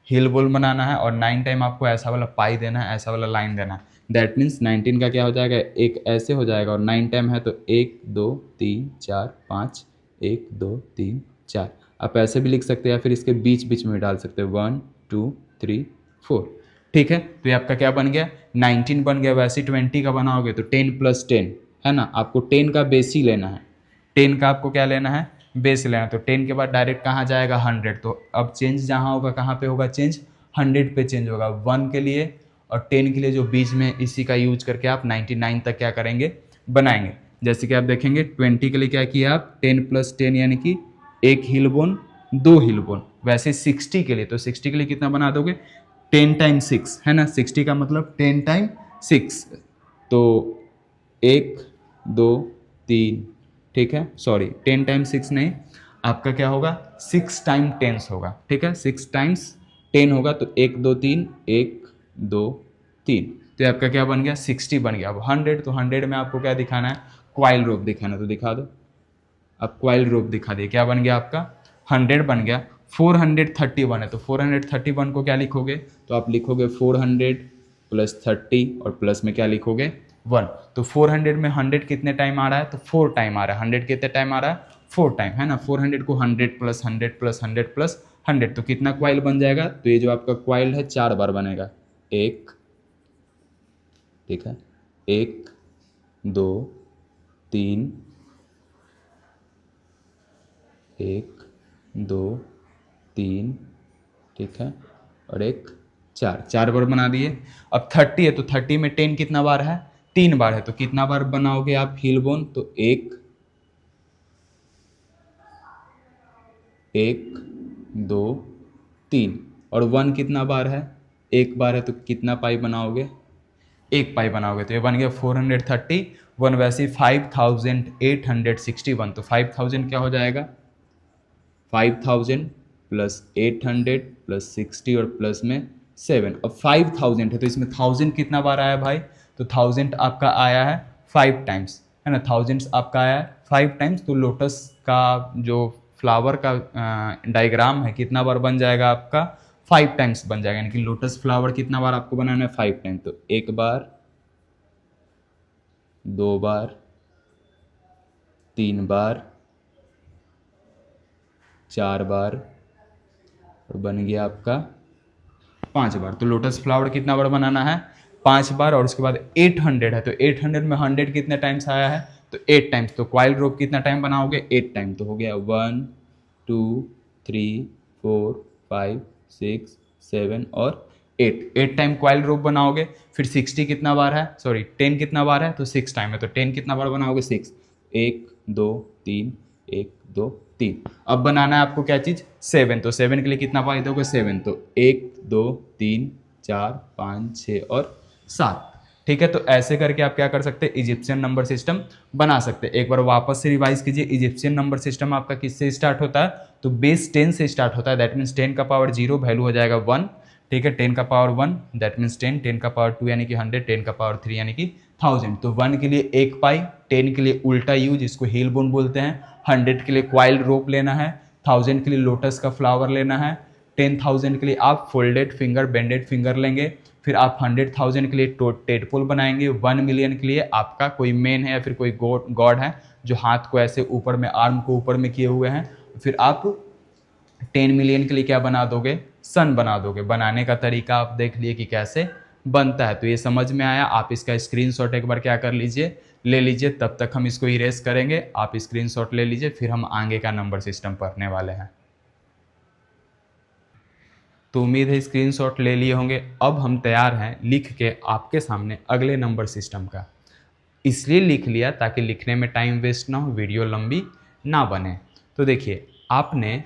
हिल बोल बनाना है, और 9 टाइम आपको ऐसा वाला पाई देना है, ऐसा वाला लाइन देना है। दैट मीन्स 19 का क्या हो जाएगा, एक ऐसे हो जाएगा, और 9 टाइम है तो 1 2 3 4 5, 1 2 3 4। आप ऐसे भी लिख सकते हैं, या फिर इसके बीच बीच में डाल सकते हैं, 1 2 3 4। ठीक है। तो ये आपका क्या बन गया, 19 बन गया। वैसे 20 का बनाओगे तो 10 + 10 है ना, आपको 10 का बेस ही लेना है, 10 का आपको क्या लेना है, बेस लेना है। तो 10 के बाद डायरेक्ट कहाँ जाएगा, 100। तो अब चेंज जहाँ होगा, कहाँ पे होगा चेंज, 100 पे चेंज होगा। 1 के लिए और 10 के लिए जो बीच में, इसी का यूज करके आप 99 तक क्या करेंगे, बनाएंगे। जैसे कि आप देखेंगे 20 के लिए क्या किया आप, 10 + 10 यानी कि 1 हिल बोन 2 हिल बोन। वैसे 60 के लिए, तो 60 के लिए कितना बना दोगे, 10 टाइम 6 है ना, 60 का मतलब 10 टाइम 6। तो 1 2 3, ठीक है, सॉरी 10 टाइम 6 नहीं, आपका क्या होगा, 6 टाइम 10 होगा। ठीक है, 6 टाइम्स 10 होगा, तो 1 2 3 1 2 3, तो ये आपका क्या बन गया, 60 बन गया। अब 100, तो 100 में आपको क्या दिखाना है, क्वाइल रोप दिखाना है, तो दिखा दो। अब क्वाइल रोप दिखा दिए, क्या बन गया आपका, 100 बन गया। 431 है, तो 431 को क्या लिखोगे, तो आप लिखोगे 400 + 30 और प्लस में क्या लिखोगे, 1। तो 400 में 100 कितने टाइम आ रहा है, तो 4 टाइम आ रहा है। 100 कितने टाइम आ रहा है, 4 टाइम, है ना। 400 को 100 + 100 + 100 + 100, तो कितना क्वाइल बन जाएगा, तो ये जो आपका क्वाइल है 4 बार बनेगा। 1, ठीक है, 1 2 3 1 2 3, ठीक है, और 1 4, 4 बार बना दिए। अब 30 है, तो 30 में 10 कितना बार है, 3 बार है, तो कितना बार बनाओगे आप हील बोन, तो 1 1 2 3, और 1 कितना बार है, 1 बार है, तो कितना पाई बनाओगे, 1 पाई बनाओगे। तो ये बन गया 431। वैसे ही 5861, तो 5000 क्या हो जाएगा, 5000 + 800 + 60 और प्लस में 7। अब 5000 है, तो इसमें 1000 कितना बार आया भाई, तो 1000 आपका आया है 5 टाइम्स, है ना। 1000 आपका आया है 5 टाइम्स, तो लोटस का जो फ्लावर का डायग्राम है कितना बार बन जाएगा आपका, 5 टाइम्स बन जाएगा। यानी कि लोटस फ्लावर कितना बार आपको बनाना है, 5 टाइम। तो 1 बार 2 बार 3 बार 4 बार, और बन गया आपका 5 बार। तो लोटस फ्लावर कितना बार बनाना है, 5 बार। और उसके बाद 800 है, तो 800 में 100 कितने टाइम्स आया है, तो 8 टाइम्स। तो क्वाइल रोप कितना टाइम बनाओगे, 8 टाइम। तो हो गया 1 2 3 4 5 6 7 और 8 टाइम क्वाइल रोप बनाओगे। फिर 60 कितना बार है, सॉरी 10 कितना बार है, तो 6 टाइम है, तो 10 कितना बार बनाओगे, 6। 1 2 3 1 2 3। अब बनाना है आपको क्या चीज़, 7। तो 7 के लिए कितना पाई दोगे, 7। तो 1 2 3 4 5 6 और 7। ठीक है, तो ऐसे करके आप क्या कर सकते हैं, इजिप्शियन नंबर सिस्टम बना सकते हैं। एक बार वापस से रिवाइज कीजिए, इजिप्शियन नंबर सिस्टम आपका किससे स्टार्ट होता है, तो बेस 10 से स्टार्ट होता है, दैट मीन्स 10 का पावर 0 वैल्यू हो जाएगा 1, ठीक है, 10 का पावर 1 दैट मीन्स 10, 10 का पावर 2 यानी कि 100, 10 का पावर 3 यानी कि 1000। तो 1 के लिए 1 पाई, 10 के लिए उल्टा यू जिसको हील बोन बोलते हैं, 100 के लिए क्वाइल रोप लेना है, 1000 के लिए लोटस का फ्लावर लेना है, 10,000 के लिए आप फोल्डेड फिंगर बेंडेड फिंगर लेंगे, फिर आप 100,000 के लिए टेडपोल बनाएंगे, 1 मिलियन के लिए आपका कोई मेन है या फिर कोई गॉड है जो हाथ को ऐसे ऊपर में, आर्म को ऊपर में किए हुए हैं, फिर आप 10 मिलियन के लिए क्या बना दोगे, सन बना दोगे। बनाने का तरीका आप देख लिए कि कैसे बनता है, तो ये समझ में आया। आप इसका स्क्रीनशॉट एक बार क्या कर लीजिए, ले लीजिए, तब तक हम इसको इरेज करेंगे, आप स्क्रीनशॉट ले लीजिए, फिर हम आगे का नंबर सिस्टम पढ़ने वाले हैं। तो उम्मीद है स्क्रीनशॉट ले लिए होंगे। अब हम तैयार हैं लिख के आपके सामने अगले नंबर सिस्टम का। इसलिए लिख लिया ताकि लिखने में टाइम वेस्ट ना हो, वीडियो लंबी ना बने। तो देखिए, आपने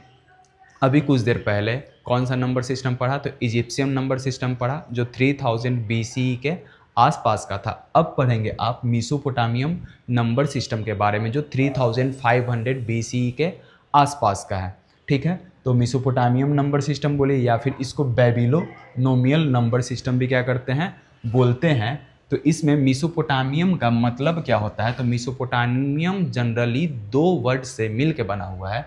अभी कुछ देर पहले कौन सा नंबर सिस्टम पढ़ा, तो इजिप्शियन नंबर सिस्टम पढ़ा जो 3000 BCE के आसपास का था। अब पढ़ेंगे आप मेसोपोटामियम नंबर सिस्टम के बारे में जो 3500 BCE के आसपास का है, ठीक है। तो मेसोपोटामियम नंबर सिस्टम बोले या फिर इसको बेबीलोनियन नंबर सिस्टम भी क्या करते हैं, बोलते हैं। तो इसमें मेसोपोटामियम का मतलब क्या होता है, तो मेसोपोटामियम जनरली 2 वर्ड से मिल के बना हुआ है।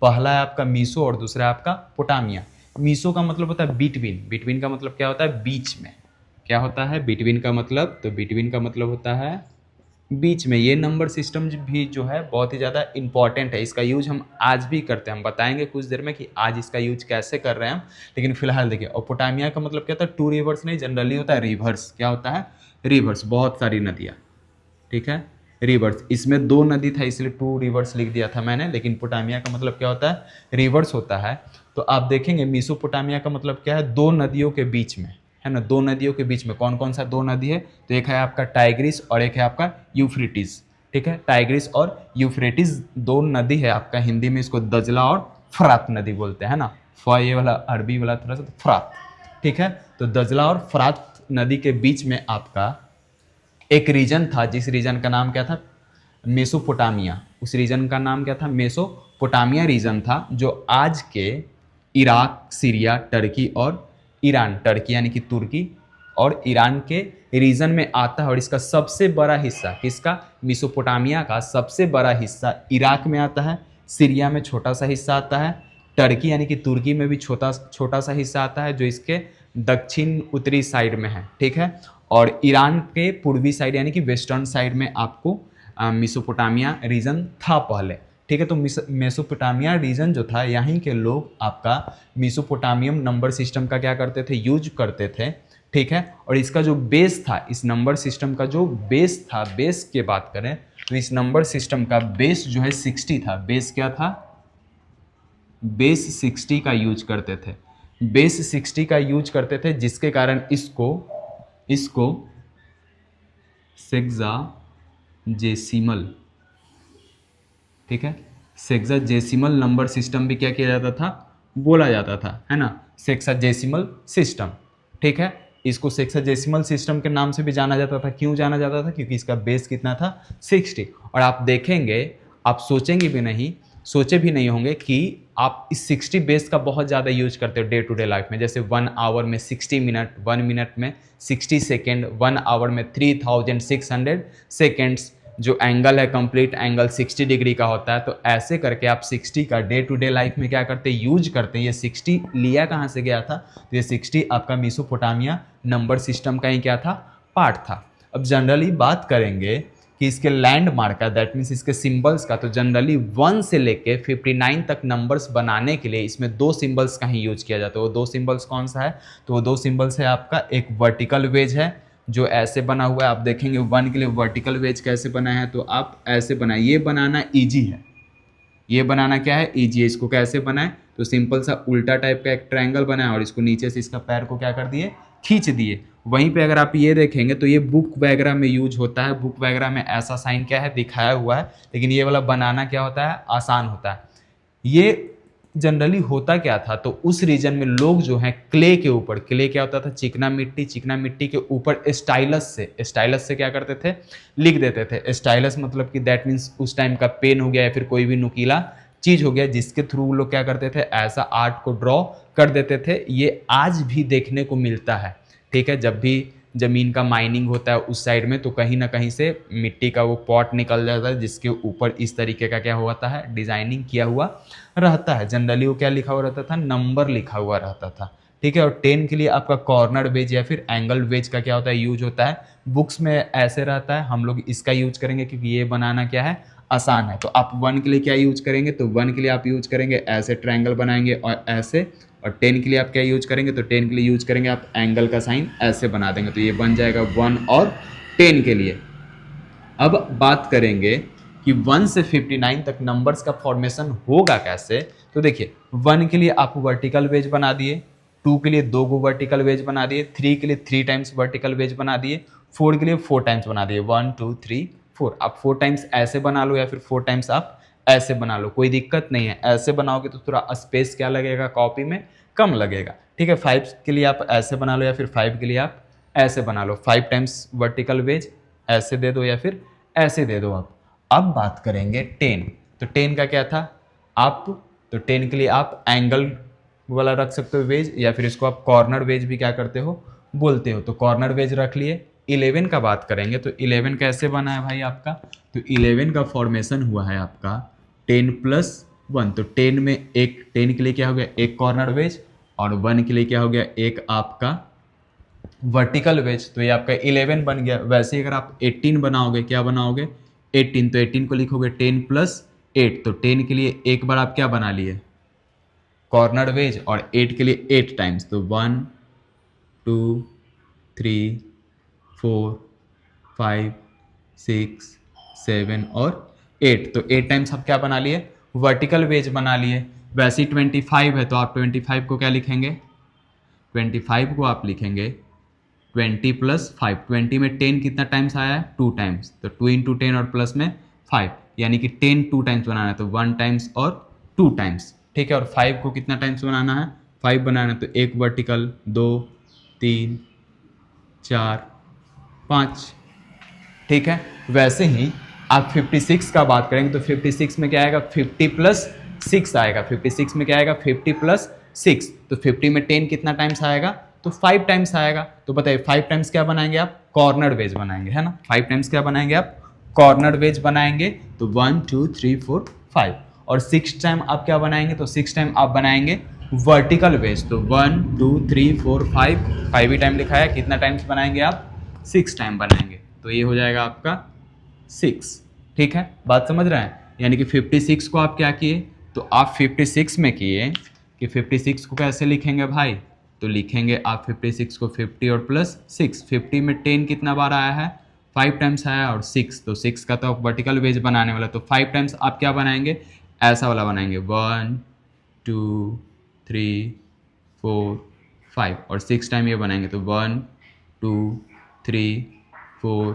पहला है आपका मीसो और दूसरा है आपका पोटामिया। मीसो का मतलब होता है बिटवीन, बिटवीन का मतलब क्या होता है, बीच में। क्या होता है बिटवीन का मतलब, तो बिटवीन का मतलब होता है बीच में। ये नंबर सिस्टम भी जो है बहुत ही ज़्यादा इंपॉर्टेंट है, इसका यूज हम आज भी करते हैं। हम बताएंगे कुछ देर में कि आज इसका यूज कैसे कर रहे हैं हम, लेकिन फिलहाल देखिए। और पोटामिया का मतलब क्या होता है, 2 रिवर्स नहीं, जनरली होता है रिवर्स। क्या होता है, रिवर्स, बहुत सारी नदियाँ, ठीक है, रिवर्स। इसमें 2 नदी था इसलिए 2 रिवर्स लिख दिया था मैंने, लेकिन पोटामिया का मतलब क्या होता है, रिवर्स होता है। तो आप देखेंगे मेसोपोटामिया का मतलब क्या है, 2 नदियों के बीच में, है ना, 2 नदियों के बीच में। कौन कौन सा 2 नदी है, तो एक है आपका टाइग्रिस और एक है आपका यूफ्रेटिस, ठीक है। टाइग्रिस और यूफ्रेटिस 2 नदी है, आपका हिंदी में इसको दजला और फरात नदी बोलते हैं ना, ये वाला अरबी वाला थोड़ा सा फरात, ठीक है। तो दजला और फरात नदी के बीच में आपका एक रीजन था, जिस रीजन का नाम क्या था, मेसोपोटामिया। उस रीजन का नाम क्या था, मेसोपोटामिया रीजन था, जो आज के इराक, सीरिया, टर्की और ईरान, टर्की यानी कि तुर्की और ईरान के रीजन में आता है। और इसका सबसे बड़ा हिस्सा किसका, मेसोपोटामिया का सबसे बड़ा हिस्सा इराक में आता है, सीरिया में छोटा सा हिस्सा आता है, टर्की यानी कि तुर्की में भी छोटा सा हिस्सा आता है जो इसके दक्षिण उत्तरी साइड में है, ठीक है। और ईरान के पूर्वी साइड यानी कि वेस्टर्न साइड में आपको मेसोपोटामिया रीजन था पहले, ठीक है। तो मेसोपोटामिया रीजन जो था, यहीं के लोग आपका मेसोपोटामियम नंबर सिस्टम का क्या करते थे, यूज करते थे, ठीक है। और इसका जो बेस था, इस नंबर सिस्टम का जो बेस था, बेस की बात करें तो इस नंबर सिस्टम का बेस जो है 60 था। बेस क्या था, बेस 60 का यूज करते थे, बेस 60 का यूज करते थे, जिसके कारण इसको सेक्साजेसिमल, ठीक है, सेक्साजेसिमल नंबर सिस्टम भी क्या किया जाता था, बोला जाता था, है ना, सेक्साजेसिमल सिस्टम, ठीक है। इसको सेक्साजेसिमल सिस्टम के नाम से भी जाना जाता था। क्यों जाना जाता था, क्योंकि इसका बेस कितना था, 60। और आप देखेंगे, आप सोचेंगे भी नहीं, सोचे भी नहीं होंगे कि आप इस 60 बेस का बहुत ज़्यादा यूज करते हो डे टू डे लाइफ में। जैसे 1 आवर में 60 मिनट, 1 मिनट में 60 सेकेंड, 1 आवर में 3600 सेकेंड्स, जो एंगल है कंप्लीट एंगल 60 डिग्री का होता है। तो ऐसे करके आप 60 का डे टू डे लाइफ में क्या करते हैं, यूज करते हैं। ये 60 लिया कहाँ से गया था, तो ये 60 आपका मेसोपोटामिया नंबर सिस्टम का ही क्या था, पार्ट था। अब जनरली बात करेंगे कि इसके लैंडमार्क का, दैट मीन्स इसके सिंबल्स का, तो जनरली 1 से लेके 59 तक नंबर्स बनाने के लिए इसमें 2 सिंबल्स का ही यूज किया जाता है। वो 2 सिंबल्स कौन सा है, तो वो 2 सिंबल्स है आपका, एक वर्टिकल वेज है जो ऐसे बना हुआ है। आप देखेंगे 1 के लिए वर्टिकल वेज कैसे बना है, तो आप ऐसे बनाए, ये बनाना ईजी है, ये बनाना क्या है, ईजी है। इसको कैसे बनाए, तो सिंपल सा उल्टा टाइप का एक ट्रायंगल बनाए और इसको नीचे से इसका पैर को क्या कर दिए, खींच दिए। वहीं पे अगर आप ये देखेंगे तो ये बुक वगैरह में यूज होता है। बुक वगैरह में ऐसा साइन क्या है, दिखाया हुआ है, लेकिन ये वाला बनाना क्या होता है, आसान होता है। ये जनरली होता क्या था, तो उस रीजन में लोग जो हैं क्ले के ऊपर, क्ले क्या होता था, चिकना मिट्टी, चिकना मिट्टी के ऊपर स्टाइलस से क्या करते थे, लिख देते थे। स्टाइलस मतलब कि दैट मीन्स उस टाइम का पेन हो गया या फिर कोई भी नुकीला चीज हो गया, जिसके थ्रू लोग क्या करते थे, ऐसा आर्ट को ड्रॉ कर देते थे। ये आज भी देखने को मिलता है। ठीक है, जब भी जमीन का माइनिंग होता है उस साइड में, तो कहीं ना कहीं से मिट्टी का वो पॉट निकल जाता है, जिसके ऊपर इस तरीके का क्या होता है, डिजाइनिंग किया हुआ रहता है। जनरली वो क्या लिखा हुआ रहता था, नंबर लिखा हुआ रहता था। ठीक है, और 10 के लिए आपका कॉर्नर वेज या फिर एंगल वेज का क्या होता है, यूज होता है। बुक्स में ऐसे रहता है, हम लोग इसका यूज करेंगे क्योंकि ये बनाना क्या है, आसान है। तो आप 1 के लिए क्या यूज करेंगे, तो 1 के लिए आप यूज करेंगे ऐसे ट्रायंगल बनाएंगे और ऐसे, और 10 के लिए आप क्या यूज करेंगे, तो 10 के लिए यूज करेंगे आप एंगल का साइन ऐसे बना देंगे, तो ये बन जाएगा 1 और 10 के लिए। अब बात करेंगे कि 1 से 59 तक नंबर्स का फॉर्मेशन होगा कैसे। तो देखिए 1 के लिए आप वर्टिकल वेज बना दिए, 2 के लिए 2 गो वर्टिकल वेज बना दिए, 3 के लिए 3 टाइम्स वर्टिकल वेज बना दिए, 4 के लिए 4 टाइम्स बना दिए, 1 2 3 4। आप 4 टाइम्स ऐसे बना लो या फिर 4 टाइम्स आप ऐसे बना लो, कोई दिक्कत नहीं है। ऐसे बनाओगे तो थोड़ा स्पेस क्या लगेगा, कॉपी में कम लगेगा। ठीक है, 5 के लिए आप ऐसे बना लो या फिर 5 के लिए आप ऐसे बना लो, 5 टाइम्स वर्टिकल वेज ऐसे दे दो या फिर ऐसे दे दो आप। अब बात करेंगे 10, तो 10 का क्या था, आप तो 10 के लिए आप एंगल वाला रख सकते हो वेज, या फिर इसको आप कॉर्नर वेज भी क्या करते हो, बोलते हो, तो कॉर्नर वेज रख लिए। 11 का बात करेंगे तो 11 कैसे बना है भाई आपका, तो 11 का फॉर्मेशन हुआ है आपका 10 + 1, तो 10 में एक, 10 के लिए क्या हो गया, एक कॉर्नर वेज, और 1 के लिए क्या हो गया, एक आपका वर्टिकल वेज, तो ये आपका 11 बन गया। वैसे ही अगर आप 18 बनाओगे, क्या बनाओगे 18, तो 18 को लिखोगे 10 + 8, तो 10 के लिए एक बार आप क्या बना लिए, कॉर्नर वेज, और 8 के लिए 8 टाइम्स, तो 1 2 3 4 5 6 7 और 8, तो 8 टाइम्स आप क्या बना लिए, वर्टिकल वेज बना लिए। वैसे ही 25 है तो आप 25 को क्या लिखेंगे, 25 को आप लिखेंगे 20 + 5, 20 में 10 कितना टाइम्स आया है, 2 टाइम्स, तो 2 × 10 और प्लस में 5, यानी कि 10 2 टाइम्स बनाना है, तो 1 टाइम्स और 2 टाइम्स। ठीक है, और 5 को कितना टाइम्स बनाना है, 5 बनाना है, तो एक वर्टिकल, 2 3 4 5। ठीक है, वैसे ही आप 56 का बात करेंगे तो 56 में क्या आएगा, 50 + 6 आएगा। 56 में क्या आएगा, 50 + 6, तो 50 में 10 कितना टाइम्स आएगा, तो 5 टाइम्स आएगा। तो बताइए 5 टाइम्स क्या बनाएंगे आप, कॉर्नर वेज बनाएंगे, है ना। 5 टाइम्स क्या बनाएंगे आप, कॉर्नर वेज बनाएंगे, तो 1 2 3 4 5। और 6 टाइम आप क्या बनाएंगे, तो 6 टाइम आप बनाएंगे वर्टिकल वेज, तो 1 2 3 4 5, 5 ही टाइम लिखा है, कितना टाइम्स बनाएंगे आप, 6 टाइम बनाएंगे, तो ये हो जाएगा आपका 6। ठीक है, बात समझ रहे हैं। यानी कि 56 को आप क्या किए, तो आप 56 में किए कि 56 को कैसे लिखेंगे भाई, तो लिखेंगे आप 56 को 50 और प्लस 6। 50 में 10 कितना बार आया है, 5 टाइम्स आया, और 6, तो 6 का तो वर्टिकल वेज बनाने वाला, तो 5 टाइम्स आप क्या बनाएंगे, ऐसा वाला बनाएंगे, 1 2 3 4 5, और 6 टाइम ये बनाएंगे, तो 1 2 3 4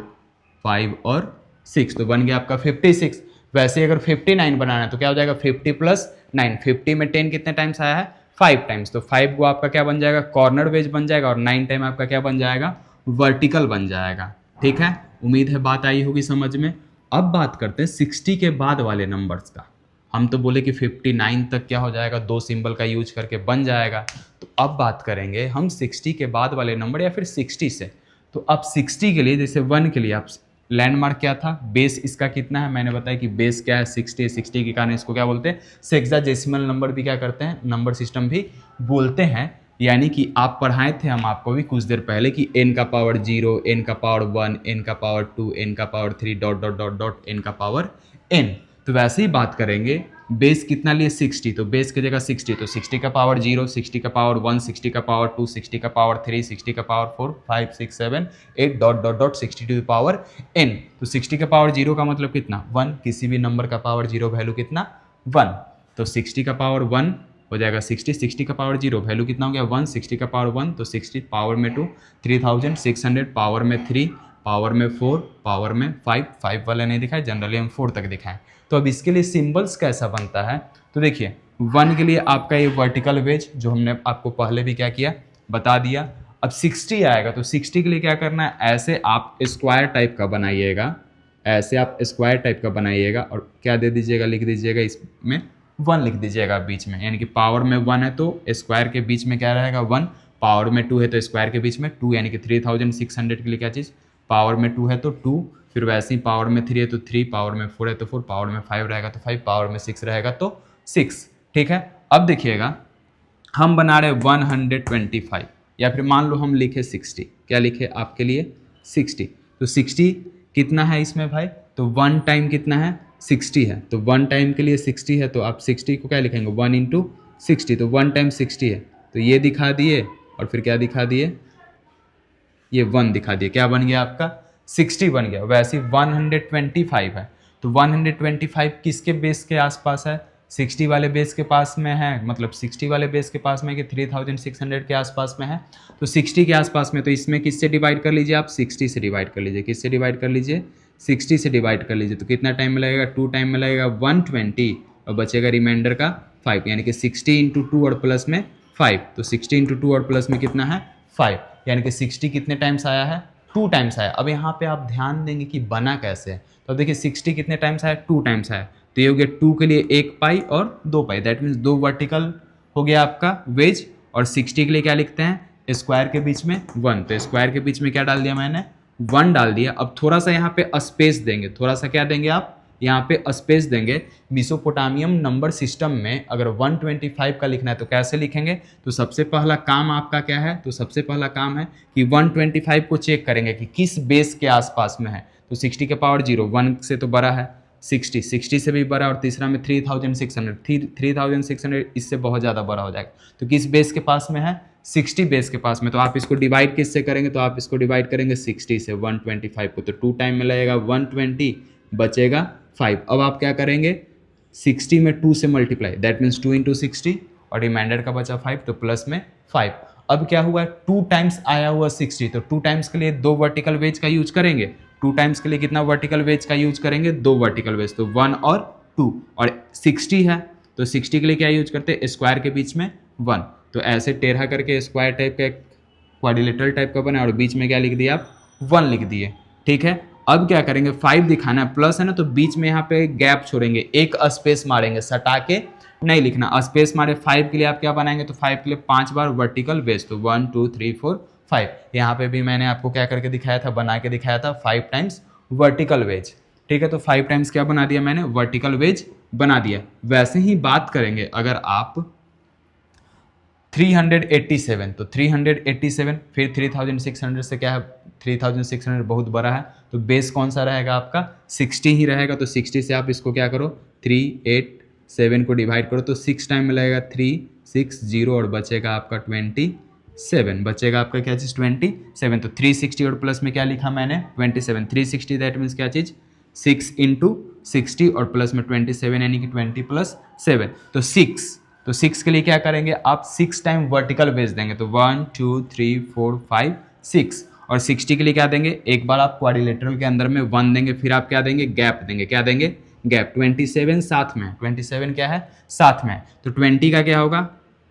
5 और 6, तो बन गया आपका 56। वैसे अगर 59 बनाना है तो क्या हो जाएगा, 50 + 9। 50 में 10 कितने टाइम्स आया है, 5 टाइम्स, तो 5 को आपका क्या बन जाएगा, कॉर्नर वेज बन जाएगा, और 9 टाइम आपका क्या बन जाएगा, वर्टिकल बन जाएगा। ठीक है, उम्मीद है बात आई होगी समझ में। अब बात करते हैं 60 के बाद वाले नंबर्स का। हम तो बोले कि 59 तक क्या हो जाएगा, 2 सिंबल का यूज करके बन जाएगा। तो अब बात करेंगे हम 60 के बाद वाले नंबर या फिर 60 से। तो अब 60 के लिए, जैसे 1 के लिए आप लैंडमार्क क्या था, बेस इसका कितना है, मैंने बताया कि बेस क्या है 60। 60 के कारण इसको क्या बोलते हैं, सेक्साडेसिमल नंबर भी क्या करते हैं, नंबर सिस्टम भी बोलते हैं। यानी कि आप पढ़ाए थे हम आपको भी कुछ देर पहले कि n का पावर 0, n का पावर 1, n का पावर 2, n का power 3 dot dot dot dot n का पावर n। तो वैसे ही बात करेंगे, बेस कितना लिए 60, तो बेस की जगह 60, तो 60 का पावर 0, 60 का पावर 1, 60 का पावर 2, 60 का पावर 3, 60 का power 4 5 6 7 8 dot dot dot 60 to the power n। तो 60 का पावर 0 का मतलब कितना, 1, किसी भी नंबर का पावर 0 वैल्यू कितना, 1, तो 60 का पावर 1 हो जाएगा 60। 60 का पावर 0 वैल्यू कितना हो गया, 1, 60 का पावर 1, तो 60 पावर में 2 3600, पावर में 3, पावर में 4, पावर में 5 वाला नहीं दिखाए, जनरली हम 4 तक दिखाएं। तो अब इसके लिए सिंबल्स कैसा बनता है, तो देखिए 1 के लिए आपका ये वर्टिकल वेज जो हमने आपको पहले भी क्या किया बता दिया। अब 60 आएगा तो 60 के लिए क्या करना है, ऐसे आप स्क्वायर टाइप का बनाइएगा, ऐसे आप स्क्वायर टाइप का बनाइएगा और क्या दे दीजिएगा, लिख दीजिएगा इसमें 1 लिख दीजिएगा बीच में, यानी कि पावर में 1 है तो स्क्वायर के बीच में क्या रहेगा 1, पावर में 2 है तो स्क्वायर के बीच में 2, यानी कि 3600 के लिए क्या चीज़, पावर में 2 है तो 2, फिर वैसे ही पावर में 3 है तो 3, पावर में 4 है तो 4, पावर में 5 रहेगा तो 5, पावर में 6 रहेगा तो 6। ठीक है, अब देखिएगा हम बना रहे 125 या फिर मान लो हम लिखे 60, क्या लिखे आपके लिए 60, तो 60 कितना है इसमें भाई, तो 1 टाइम कितना है 60 है, तो 1 टाइम के लिए 60 है तो आप 60 को क्या लिखेंगे 1 इंटू 60, तो 1 टाइम 60 है तो ये दिखा दिए और फिर क्या दिखा दिए, ये 1 दिखा दिए, क्या बन गया आपका 60 बन गया। वैसे 125 है तो 125 किसके बेस के आसपास है, 60 वाले बेस के पास में है, मतलब 60 वाले बेस के पास में कि 3600 के आसपास में है, तो 60 के आसपास में, तो इसमें किससे डिवाइड कर लीजिए आप 60 से डिवाइड कर लीजिए, किससे डिवाइड कर लीजिए 60 से डिवाइड कर लीजिए, तो कितना टाइम में लगेगा 2 टाइम में लगेगा 120 और बचेगा रिमाइंडर का 5, यानी कि 60 इंटू 2 और प्लस में 5, तो 60 इंटू 2 और प्लस में कितना है 5, यानी कि 60 कितने टाइम्स आया है 2 टाइम्स आया। अब यहाँ पे आप ध्यान देंगे कि बना कैसे है, तो देखिए 60 कितने टाइम्स आया 2 टाइम्स आया, तो ये हो गया 2 के लिए 1 पाई और 2 पाई, दैट मीन्स 2 वर्टिकल हो गया आपका वेज, और 60 के लिए क्या लिखते हैं स्क्वायर के बीच में 1, तो स्क्वायर के बीच में क्या डाल दिया मैंने 1 डाल दिया। अब थोड़ा सा यहाँ पे स्पेस देंगे, थोड़ा सा क्या देंगे आप यहाँ पे स्पेस देंगे। मेसोपोटामियम नंबर सिस्टम में अगर 125 का लिखना है तो कैसे लिखेंगे, तो सबसे पहला काम आपका क्या है, तो सबसे पहला काम है कि 125 को चेक करेंगे कि किस बेस के आसपास में है, तो 60 के पावर 0 1 से तो बड़ा है, 60 से भी बड़ा, और तीसरा में 3600 इससे बहुत ज़्यादा बड़ा हो जाएगा, तो किस बेस के पास में है 60 बेस के पास में, तो आप इसको डिवाइड किससे करेंगे, तो आप इसको डिवाइड करेंगे 60 से 125 को, तो 2 टाइम में लगेगा 120 बचेगा 5। अब आप क्या करेंगे 60 में 2 से मल्टीप्लाई, दैट मीन्स 2 इंटू 60 और रिमाइंडर का बचा 5, तो प्लस में 5। अब क्या हुआ 2 टाइम्स आया हुआ 60, तो 2 टाइम्स के लिए 2 वर्टिकल वेज का यूज करेंगे, 2 टाइम्स के लिए कितना वर्टिकल वेज का यूज करेंगे 2 वर्टिकल वेज, तो 1 और 2, और 60 है तो 60 के लिए क्या यूज करते हैं स्क्वायर के बीच में 1, तो ऐसे टेढ़ा करके स्क्वायर टाइप का क्वाड्रिलेटरल टाइप का बना और बीच में क्या लिख दिया आप 1 लिख दिए। ठीक है, अब क्या करेंगे 5 दिखाना है, प्लस है ना, तो बीच में यहाँ पे गैप छोड़ेंगे, एक स्पेस मारेंगे, सटा के नहीं लिखना, स्पेस मारे 5 के लिए आप क्या बनाएंगे, तो 5 के लिए 5 बार वर्टिकल वेज, तो 1 2 3 4 5, यहाँ पे भी मैंने आपको क्या करके दिखाया था, बना के दिखाया था 5 टाइम्स वर्टिकल वेज। ठीक है, तो 5 टाइम्स क्या बना दिया मैंने वर्टिकल वेज बना दिया। वैसे ही बात करेंगे अगर आप 387, तो 387 फिर 3600 से क्या है 3600 बहुत बड़ा है, तो बेस कौन सा रहेगा आपका 60 ही रहेगा, तो 60 से आप इसको क्या करो 387 को डिवाइड करो, तो 6 टाइम में लगेगा 360 और बचेगा आपका 27, बचेगा आपका क्या चीज़ 27, तो 360 और प्लस में क्या लिखा मैंने 27, 360 दैट मीन्स क्या चीज़ 6 इंटू 60 और प्लस में 27 यानी कि 20 प्लस 7, तो 6, तो 6 के लिए क्या करेंगे आप 6 टाइम वर्टिकल वेज देंगे, तो 1 2 3 4 5 6, और 60 के लिए क्या देंगे एक बार आप क्वाड्रिलेटरल के अंदर में 1 देंगे, फिर आप क्या देंगे गैप देंगे, क्या देंगे गैप, 27 साथ में, 27 क्या है साथ में, तो 20 का क्या होगा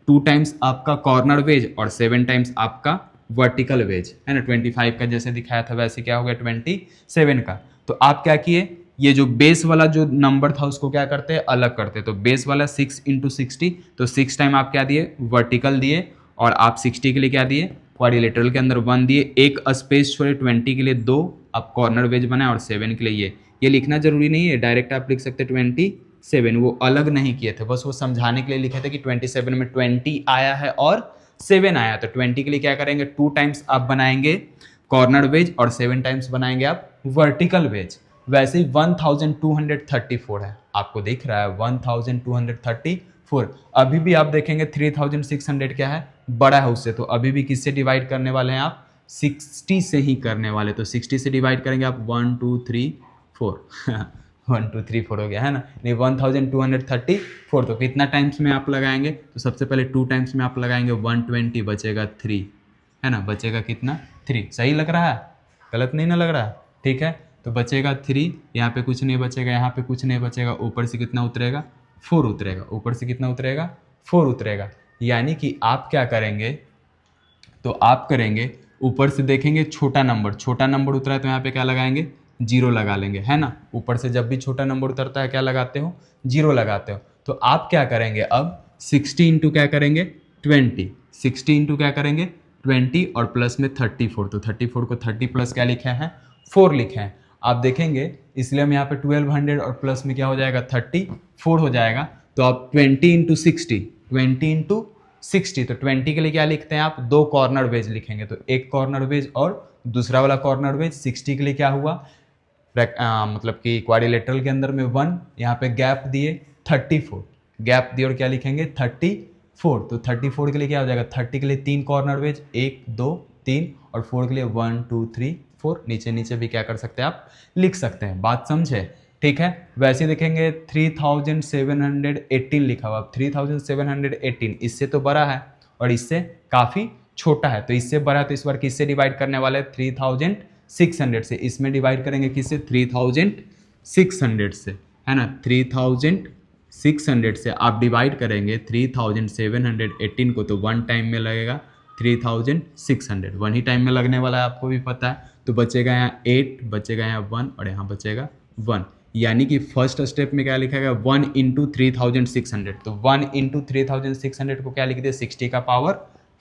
2 टाइम्स आपका कॉर्नर वेज और 7 टाइम्स आपका वर्टिकल वेज है ना, 25 का जैसे दिखाया था वैसे क्या हो गया 27 का। तो आप क्या किए ये जो बेस वाला जो नंबर था उसको क्या करते हैं अलग करते हैं, तो बेस वाला 6 इंटू 60, तो 6 टाइम आप क्या दिए वर्टिकल दिए, और आप 60 के लिए क्या दिए क्वाड्रिलेटरल के अंदर 1 दिए, एक स्पेस छोड़े 20 के लिए 2 आप कॉर्नर वेज बनाए, और 7 के लिए ये लिखना जरूरी नहीं है, डायरेक्ट आप लिख सकते 27, वो अलग नहीं किए थे, बस वो समझाने के लिए लिखे थे कि 27 में 20 आया है और 7 आया, तो 20 के लिए क्या करेंगे 2 टाइम्स आप बनाएंगे कॉर्नर वेज और 7 टाइम्स बनाएंगे आप वर्टिकल वेज। वैसे ही 1234 है, आपको दिख रहा है 1234, अभी भी आप देखेंगे 3600 क्या है बड़ा है उससे, तो अभी भी किससे डिवाइड करने वाले हैं आप 60 से ही करने वाले, तो 60 से डिवाइड करेंगे आप 1 2 3 4 1 2 3 4 हो गया है ना, नहीं 1234, तो कितना टाइम्स में आप लगाएंगे, तो सबसे पहले 2 टाइम्स में आप लगाएंगे 120 बचेगा 3 है ना, बचेगा कितना 3, सही लग रहा है गलत नहीं ना लग रहा है, ठीक है, तो बचेगा 3, यहाँ पे कुछ नहीं बचेगा, यहाँ पे कुछ नहीं बचेगा, ऊपर से कितना उतरेगा 4 उतरेगा, ऊपर से कितना उतरेगा 4 उतरेगा। यानी कि आप क्या करेंगे, तो आप करेंगे ऊपर से देखेंगे छोटा नंबर उतरा है तो यहाँ पे क्या लगाएंगे, जीरो लगा लेंगे, है ना। ऊपर से जब भी छोटा नंबर उतरता है क्या लगाते हो, जीरो लगाते हो। तो आप क्या करेंगे अब 60 इंटू क्या करेंगे 20, 60 इंटू क्या करेंगे 20 और प्लस में 34, तो 34 को 30 प्लस क्या लिखे हैं 4 लिखे हैं। आप देखेंगे इसलिए हम यहाँ पे 1200 और प्लस में क्या हो जाएगा 34 हो जाएगा। तो आप 20 इंटू 60, 20 इंटू 60, तो 20 के लिए क्या लिखते हैं आप, दो कॉर्नर वेज लिखेंगे, तो एक कॉर्नर वेज और दूसरा वाला कॉर्नर वेज। 60 के लिए क्या हुआ, मतलब कि क्वाड्रिलेटरल के अंदर में 1, यहाँ पे गैप दिए 34, गैप दिए और क्या लिखेंगे 34, तो 34 के लिए क्या हो जाएगा, 30 के लिए 3 कॉर्नर वेज, 1 2 3, और 4 के लिए 1 2 3 4, नीचे नीचे भी क्या कर सकते हैं आप लिख सकते हैं। बात समझे, ठीक है। वैसे देखेंगे 3718 लिखा हुआ, 3718 इससे तो बड़ा है और इससे काफ़ी छोटा है, तो इससे बड़ा है तो इस बार किससे डिवाइड करने वाले हैं 3600 से, इसमें डिवाइड करेंगे किससे 3600 से, है ना। 3600 से आप डिवाइड करेंगे 3718 को, तो 1 टाइम में लगेगा 3600, 1 ही टाइम में लगने वाला है, आपको भी पता है। तो बचेगा यहाँ 8, बचेगा यहाँ 1 और यहाँ बचेगा 1। यानी कि फर्स्ट स्टेप में क्या लिखा गया 1 इंटू 3600, तो 1 इंटू 3600 को क्या लिख दिया 60 का पावर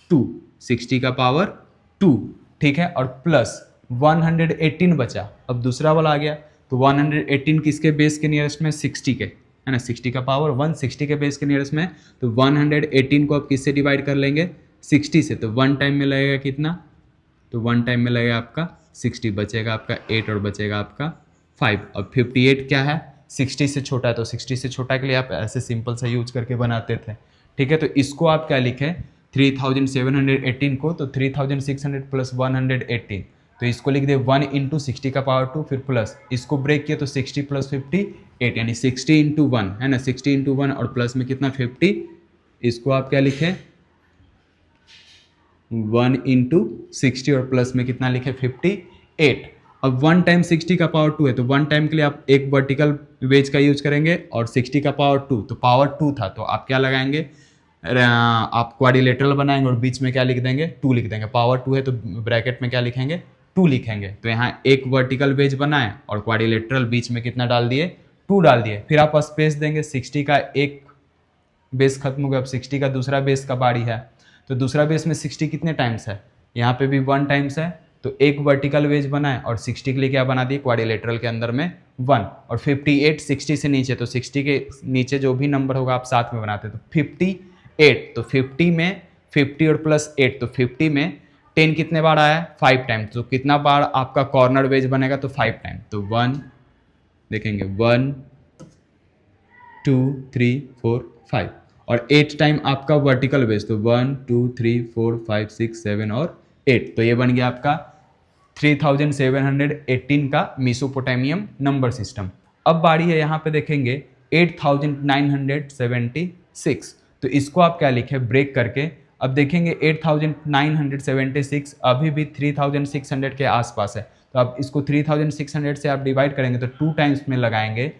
2, 60 का पावर 2, ठीक है। और प्लस 118 बचा, अब दूसरा वाला आ गया, तो 118 किसके बेस के नियरेस्ट में 60 के, है ना, 60 का पावर 1 60 के बेस के नियरेस्ट में, तो 118 को आप किससे डिवाइड कर लेंगे 60 से, तो 1 टाइम में लगेगा कितना, तो 1 टाइम में लगेगा आपका 60, बचेगा आपका 8 और बचेगा आपका 5। अब 58 क्या है 60 से छोटा है, तो 60 से छोटा के लिए आप ऐसे सिंपल सा यूज करके बनाते थे, ठीक है। तो इसको आप क्या लिखें 3718 को, तो 3600 प्लस 118, तो इसको लिख दे 1 इंटू 60 का पावर 2, फिर प्लस इसको ब्रेक किया तो 60 प्लस 58, यानी 60 इंटू 1, है ना, 60 इंटू 1 और प्लस में कितना 50, इसको आप क्या लिखें 1 इंटू 60 और प्लस में कितना लिखे 58। अब 1 टाइम 60 का पावर 2 है, तो 1 टाइम के लिए आप एक वर्टिकल वेज का यूज करेंगे और 60 का पावर 2, तो पावर 2 था, तो आप क्या लगाएंगे आप क्वाड्रिलेटरल बनाएंगे और बीच में क्या लिख देंगे 2 लिख देंगे, पावर 2 है तो ब्रैकेट में क्या लिखेंगे 2 लिखेंगे। तो यहाँ एक वर्टिकल वेज बनाए और क्वाड्रिलेटरल बीच में कितना डाल दिए 2 डाल दिए, फिर आप स्पेस देंगे, 60 का एक बेस खत्म हो गया, अब 60 का दूसरा बेस का बारी है, तो दूसरा बेस में 60 कितने टाइम्स है, यहाँ पे भी 1 टाइम्स है, तो एक वर्टिकल वेज बनाए और 60 के लिए क्या बना दिए क्वाड्रिलेटरल के अंदर में 1, और 58 60 से नीचे, तो 60 के नीचे जो भी नंबर होगा आप साथ में बनाते, तो 58, तो 50 में 50 और प्लस 8, तो 50 में 10 कितने बार आया 5 टाइम, तो कितना बार आपका कॉर्नर वेज बनेगा तो 5 टाइम, तो 1 देखेंगे 1 2 3 4 5, और 8 टाइम आपका वर्टिकल वेज, तो 1 2 3 4 5 6 7 और 8, तो ये बन गया आपका 3718 का मेसोपोटामियम नंबर सिस्टम। अब बारी है यहाँ पे देखेंगे 8976, तो इसको आप क्या लिखे ब्रेक करके, अब देखेंगे 8976 अभी भी 3600 के आसपास है, तो अब इसको 3600 से आप डिवाइड करेंगे तो 2 टाइम्स में लगाएंगे,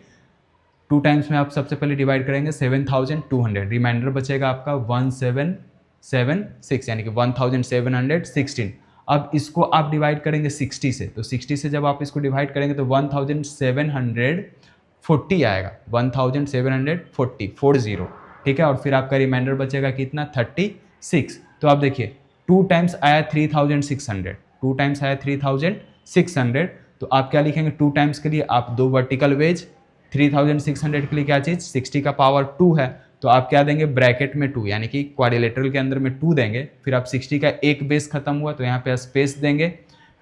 2 टाइम्स में आप सबसे पहले डिवाइड करेंगे 7200, रिमाइंडर बचेगा आपका 1776, यानी कि 1716। अब इसको आप डिवाइड करेंगे 60 से, तो 60 से जब आप इसको डिवाइड करेंगे तो 1740 आएगा, 1740, ठीक है। और फिर आपका रिमाइंडर बचेगा कितना 36। तो आप देखिए 2 टाइम्स आया 3600, 2 टाइम्स आया 3600, तो आप क्या लिखेंगे 2 टाइम्स के लिए आप 2 वर्टिकल वेज, 3600 के लिए क्या चीज़ 60 का पावर 2 है, तो आप क्या देंगे ब्रैकेट में 2, यानी कि क्वाड्रिलेटरल के अंदर में 2 देंगे, फिर आप 60 का एक बेस खत्म हुआ तो यहाँ पे स्पेस देंगे,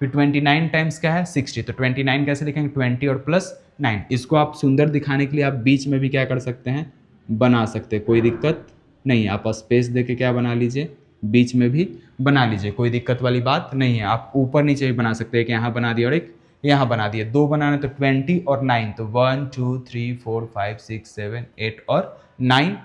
फिर 29 टाइम्स क्या है 60, तो 29 कैसे लिखेंगे 20 और प्लस 9, इसको आप सुंदर दिखाने के लिए आप बीच में भी क्या कर सकते हैं बना सकते हैं, कोई दिक्कत नहीं, आप स्पेस दे के क्या बना लीजिए बीच में भी बना लीजिए, कोई दिक्कत वाली बात नहीं है। आप ऊपर नीचे भी बना सकते हैं, कि यहाँ बना दिया और एक यहाँ बना दिए, 2 बनाने तो 20 और 9, तो 1 2 3 4 5 6 7 8 और 9,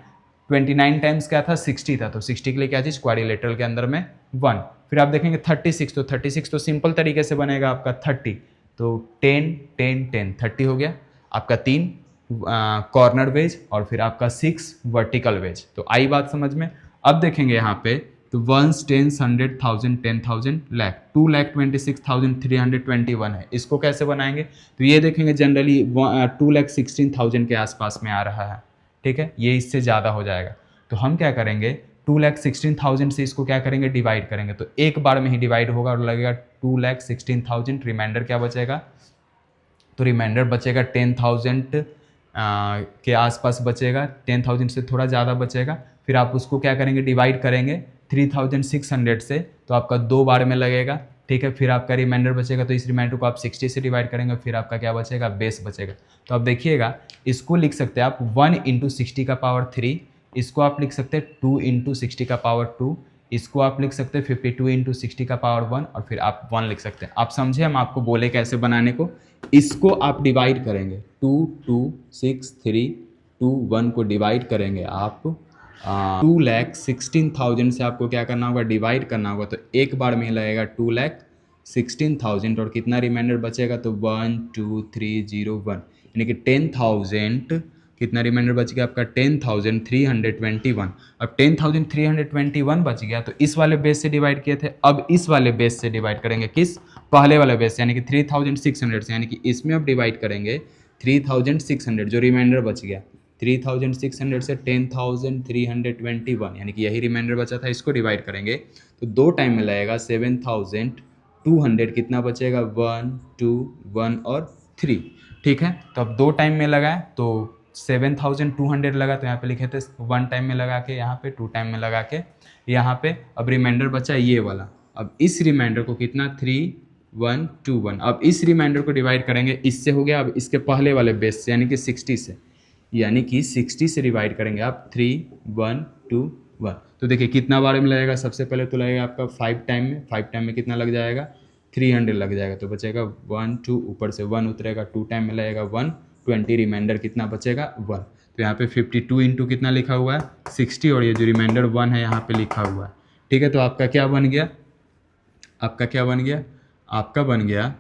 29 टाइम्स क्या था 60 था, तो 60 के लिए क्या चीज़ क्वाड्रिलेटरल के अंदर में 1, फिर आप देखेंगे 36, तो 36 तो सिंपल तरीके से बनेगा आपका 30, तो 10 10 10 30 हो गया आपका 3, कॉर्नर वेज और फिर आपका 6 वर्टिकल वेज। तो आई बात समझ में। अब देखेंगे यहाँ पे तो 1 10 100 1000 10,000 लाख 2,26,321 है। इसको कैसे बनाएंगे तो ये देखेंगे जनरली 2,16,000 के आसपास में आ रहा है, ठीक है, ये इससे ज़्यादा हो जाएगा। तो हम क्या करेंगे 2,16,000 से इसको क्या करेंगे डिवाइड करेंगे, तो एक बार में ही डिवाइड होगा और लगेगा 2,16,000, रिमाइंडर क्या बचेगा, तो रिमाइंडर बचेगा 10,000 के आसपास बचेगा, 10,000 से थोड़ा ज़्यादा बचेगा। फिर आप उसको क्या करेंगे डिवाइड करेंगे 3,600 से, तो आपका 2 बार में लगेगा, ठीक है। फिर आपका रिमाइंडर बचेगा, तो इस रिमाइंडर को आप 60 से डिवाइड करेंगे, फिर आपका क्या बचेगा बेस बचेगा। तो आप देखिएगा इसको लिख सकते हैं आप 1 × 60 का पावर 3, इसको आप लिख सकते हैं 2 × 60 का पावर 2, इसको आप लिख सकते हैं 52 × 60 का पावर 1 और फिर आप 1 लिख सकते हैं। आप समझे हम आपको बोले कैसे बनाने को। इसको आप डिवाइड करेंगे 2 2 6 3 2 1 को डिवाइड करेंगे आप 2,16,000 से आपको क्या करना होगा डिवाइड करना होगा, तो एक बार में लगेगा 2,16,000 और कितना रिमाइंडर बचेगा तो 1 2 3 0 1, यानी कि 10,000 कितना रिमाइंडर बच गया आपका 10,321। अब 10,321 बच गया तो इस वाले बेस से डिवाइड किए थे, अब इस वाले बेस से डिवाइड करेंगे, किस पहले वाले बेस से, यानी कि 3,600 से, यानी कि इसमें अब डिवाइड करेंगे 3,600 जो रिमाइंडर बच गया 3,600 से 10,321, यानी कि यही रिमाइंडर बचा था, इसको डिवाइड करेंगे तो 2 टाइम में लगेगा 7,200, कितना बचेगा 1 2 1 और 3, ठीक है। तो अब 2 टाइम में लगाए तो 7,200 लगा, तो यहाँ पे लिखे थे 1 टाइम में लगा के, यहाँ पे 2 टाइम में लगा के, यहाँ पे अब रिमाइंडर बचा ये वाला। अब इस रिमाइंडर को कितना 3,121, अब इस रिमाइंडर को डिवाइड करेंगे, इससे हो गया अब इसके पहले वाले बेस से यानी कि 60 से, यानी कि 60 से डिवाइड करेंगे आप 3,121। तो देखिए कितना बार में लगेगा, सबसे पहले तो लगेगा आपका 5 टाइम में, 5 टाइम में कितना लग जाएगा 300 लग जाएगा, तो बचेगा 1 2, ऊपर से 1 उतरेगा, 2 टाइम में लगेगा 120, रिमाइंडर कितना बचेगा 1। तो यहाँ पे 52 इंटू कितना लिखा हुआ है 60, और ये जो रिमाइंडर 1 है यहाँ पे लिखा हुआ है, ठीक है। तो आपका क्या बन गया, आपका क्या बन गया, आपका बन गया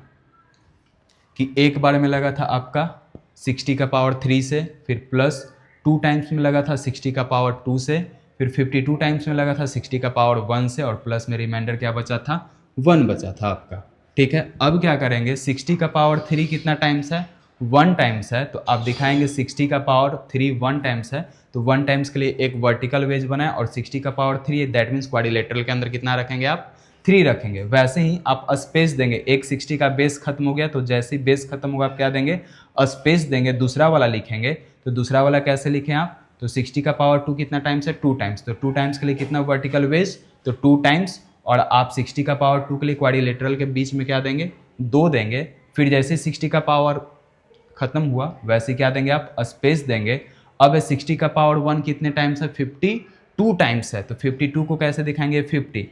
कि एक बार में लगा था आपका 60 का पावर 3 से, फिर प्लस 2 टाइम्स में लगा था 60 का पावर 2 से, फिर 52 टाइम्स में लगा था 60 का पावर 1 से, और प्लस में रिमाइंडर क्या बचा था 1 बचा था आपका, ठीक है। अब क्या करेंगे 60 का पावर 3 कितना टाइम्स है 1 टाइम्स है, तो आप दिखाएंगे 60 का पावर 3 1 टाइम्स है, तो 1 टाइम्स के लिए एक वर्टिकल वेज बनाए, और 60 का पावर 3 दैट मीन्स क्वाड्रिलेटरल के अंदर कितना रखेंगे आप 3 रखेंगे। वैसे ही आप स्पेस देंगे, एक 60 का बेस खत्म हो गया, तो जैसे ही बेस खत्म होगा आप क्या देंगे स्पेस देंगे, दूसरा वाला लिखेंगे। तो दूसरा वाला कैसे लिखें आप, तो 60 का पावर 2 कितना टाइम्स है 2 टाइम्स, तो 2 टाइम्स के लिए कितना वर्टिकल वेज तो 2 टाइम्स, और आप 60 का पावर 2 के लिए क्वाड्रिलेटरल के बीच में क्या देंगे 2 देंगे। फिर जैसे 60 का पावर खत्म हुआ वैसे क्या देंगे आप स्पेस देंगे। अब 60 का पावर 1 कितने टाइम्स है 52 टाइम्स है, तो 52 को कैसे दिखाएंगे 50,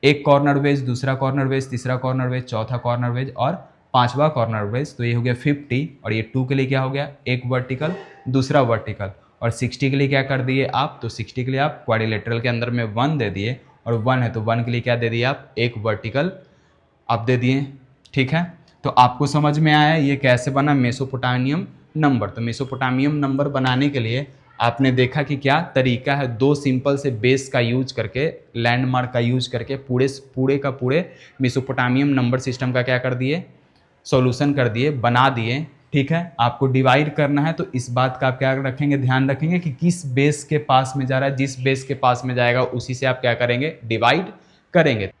एक कॉर्नर वेज, दूसरा कॉर्नर वेज, तीसरा कॉर्नर वेज, चौथा कॉर्नर वेज और पांचवा कॉर्नर वेज, तो ये हो गया 50, और ये 2 के लिए क्या हो गया एक वर्टिकल दूसरा वर्टिकल, और 60 के लिए क्या कर दिए आप, तो 60 के लिए आप क्वाड्रिलेटरल के अंदर में 1 दे दिए, और 1 है तो 1 के लिए क्या दे दिए आप एक वर्टिकल आप दे दिए, ठीक है। तो आपको समझ में आया ये कैसे बना मेसोपोटामियम नंबर। तो मेसोपोटामियम नंबर बनाने के लिए आपने देखा कि क्या तरीका है, 2 सिंपल से बेस का यूज करके, लैंडमार्क का यूज करके पूरे का पूरे मेसोपोटामियम नंबर सिस्टम का क्या कर दिए सॉल्यूशन कर दिए, बना दिए, ठीक है। आपको डिवाइड करना है तो इस बात का आप क्या रखेंगे ध्यान रखेंगे कि किस बेस के पास में जा रहा है, जिस बेस के पास में जाएगा उसी से आप क्या करेंगे डिवाइड करेंगे।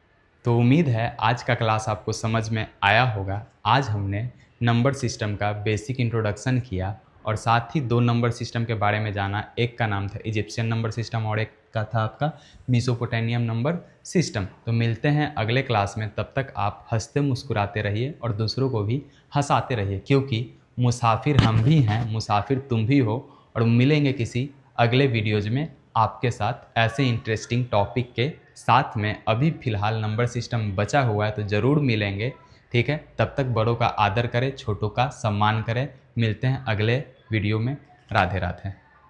तो उम्मीद है आज का क्लास आपको समझ में आया होगा। आज हमने नंबर सिस्टम का बेसिक इंट्रोडक्शन किया और साथ ही 2 नंबर सिस्टम के बारे में जाना। एक का नाम था इजिप्शियन नंबर सिस्टम और एक का था आपका मेसोपोटामियम नंबर सिस्टम। तो मिलते हैं अगले क्लास में, तब तक आप हंसते मुस्कुराते रहिए और दूसरों को भी हंसाते रहिए, क्योंकि मुसाफिर हम भी हैं, मुसाफिर तुम भी हो। और मिलेंगे किसी अगले वीडियोज़ में आपके साथ ऐसे इंटरेस्टिंग टॉपिक के साथ में। अभी फ़िलहाल नंबर सिस्टम बचा हुआ है तो ज़रूर मिलेंगे, ठीक है। तब तक बड़ों का आदर करें, छोटों का सम्मान करें। मिलते हैं अगले वीडियो में। राधे राधे।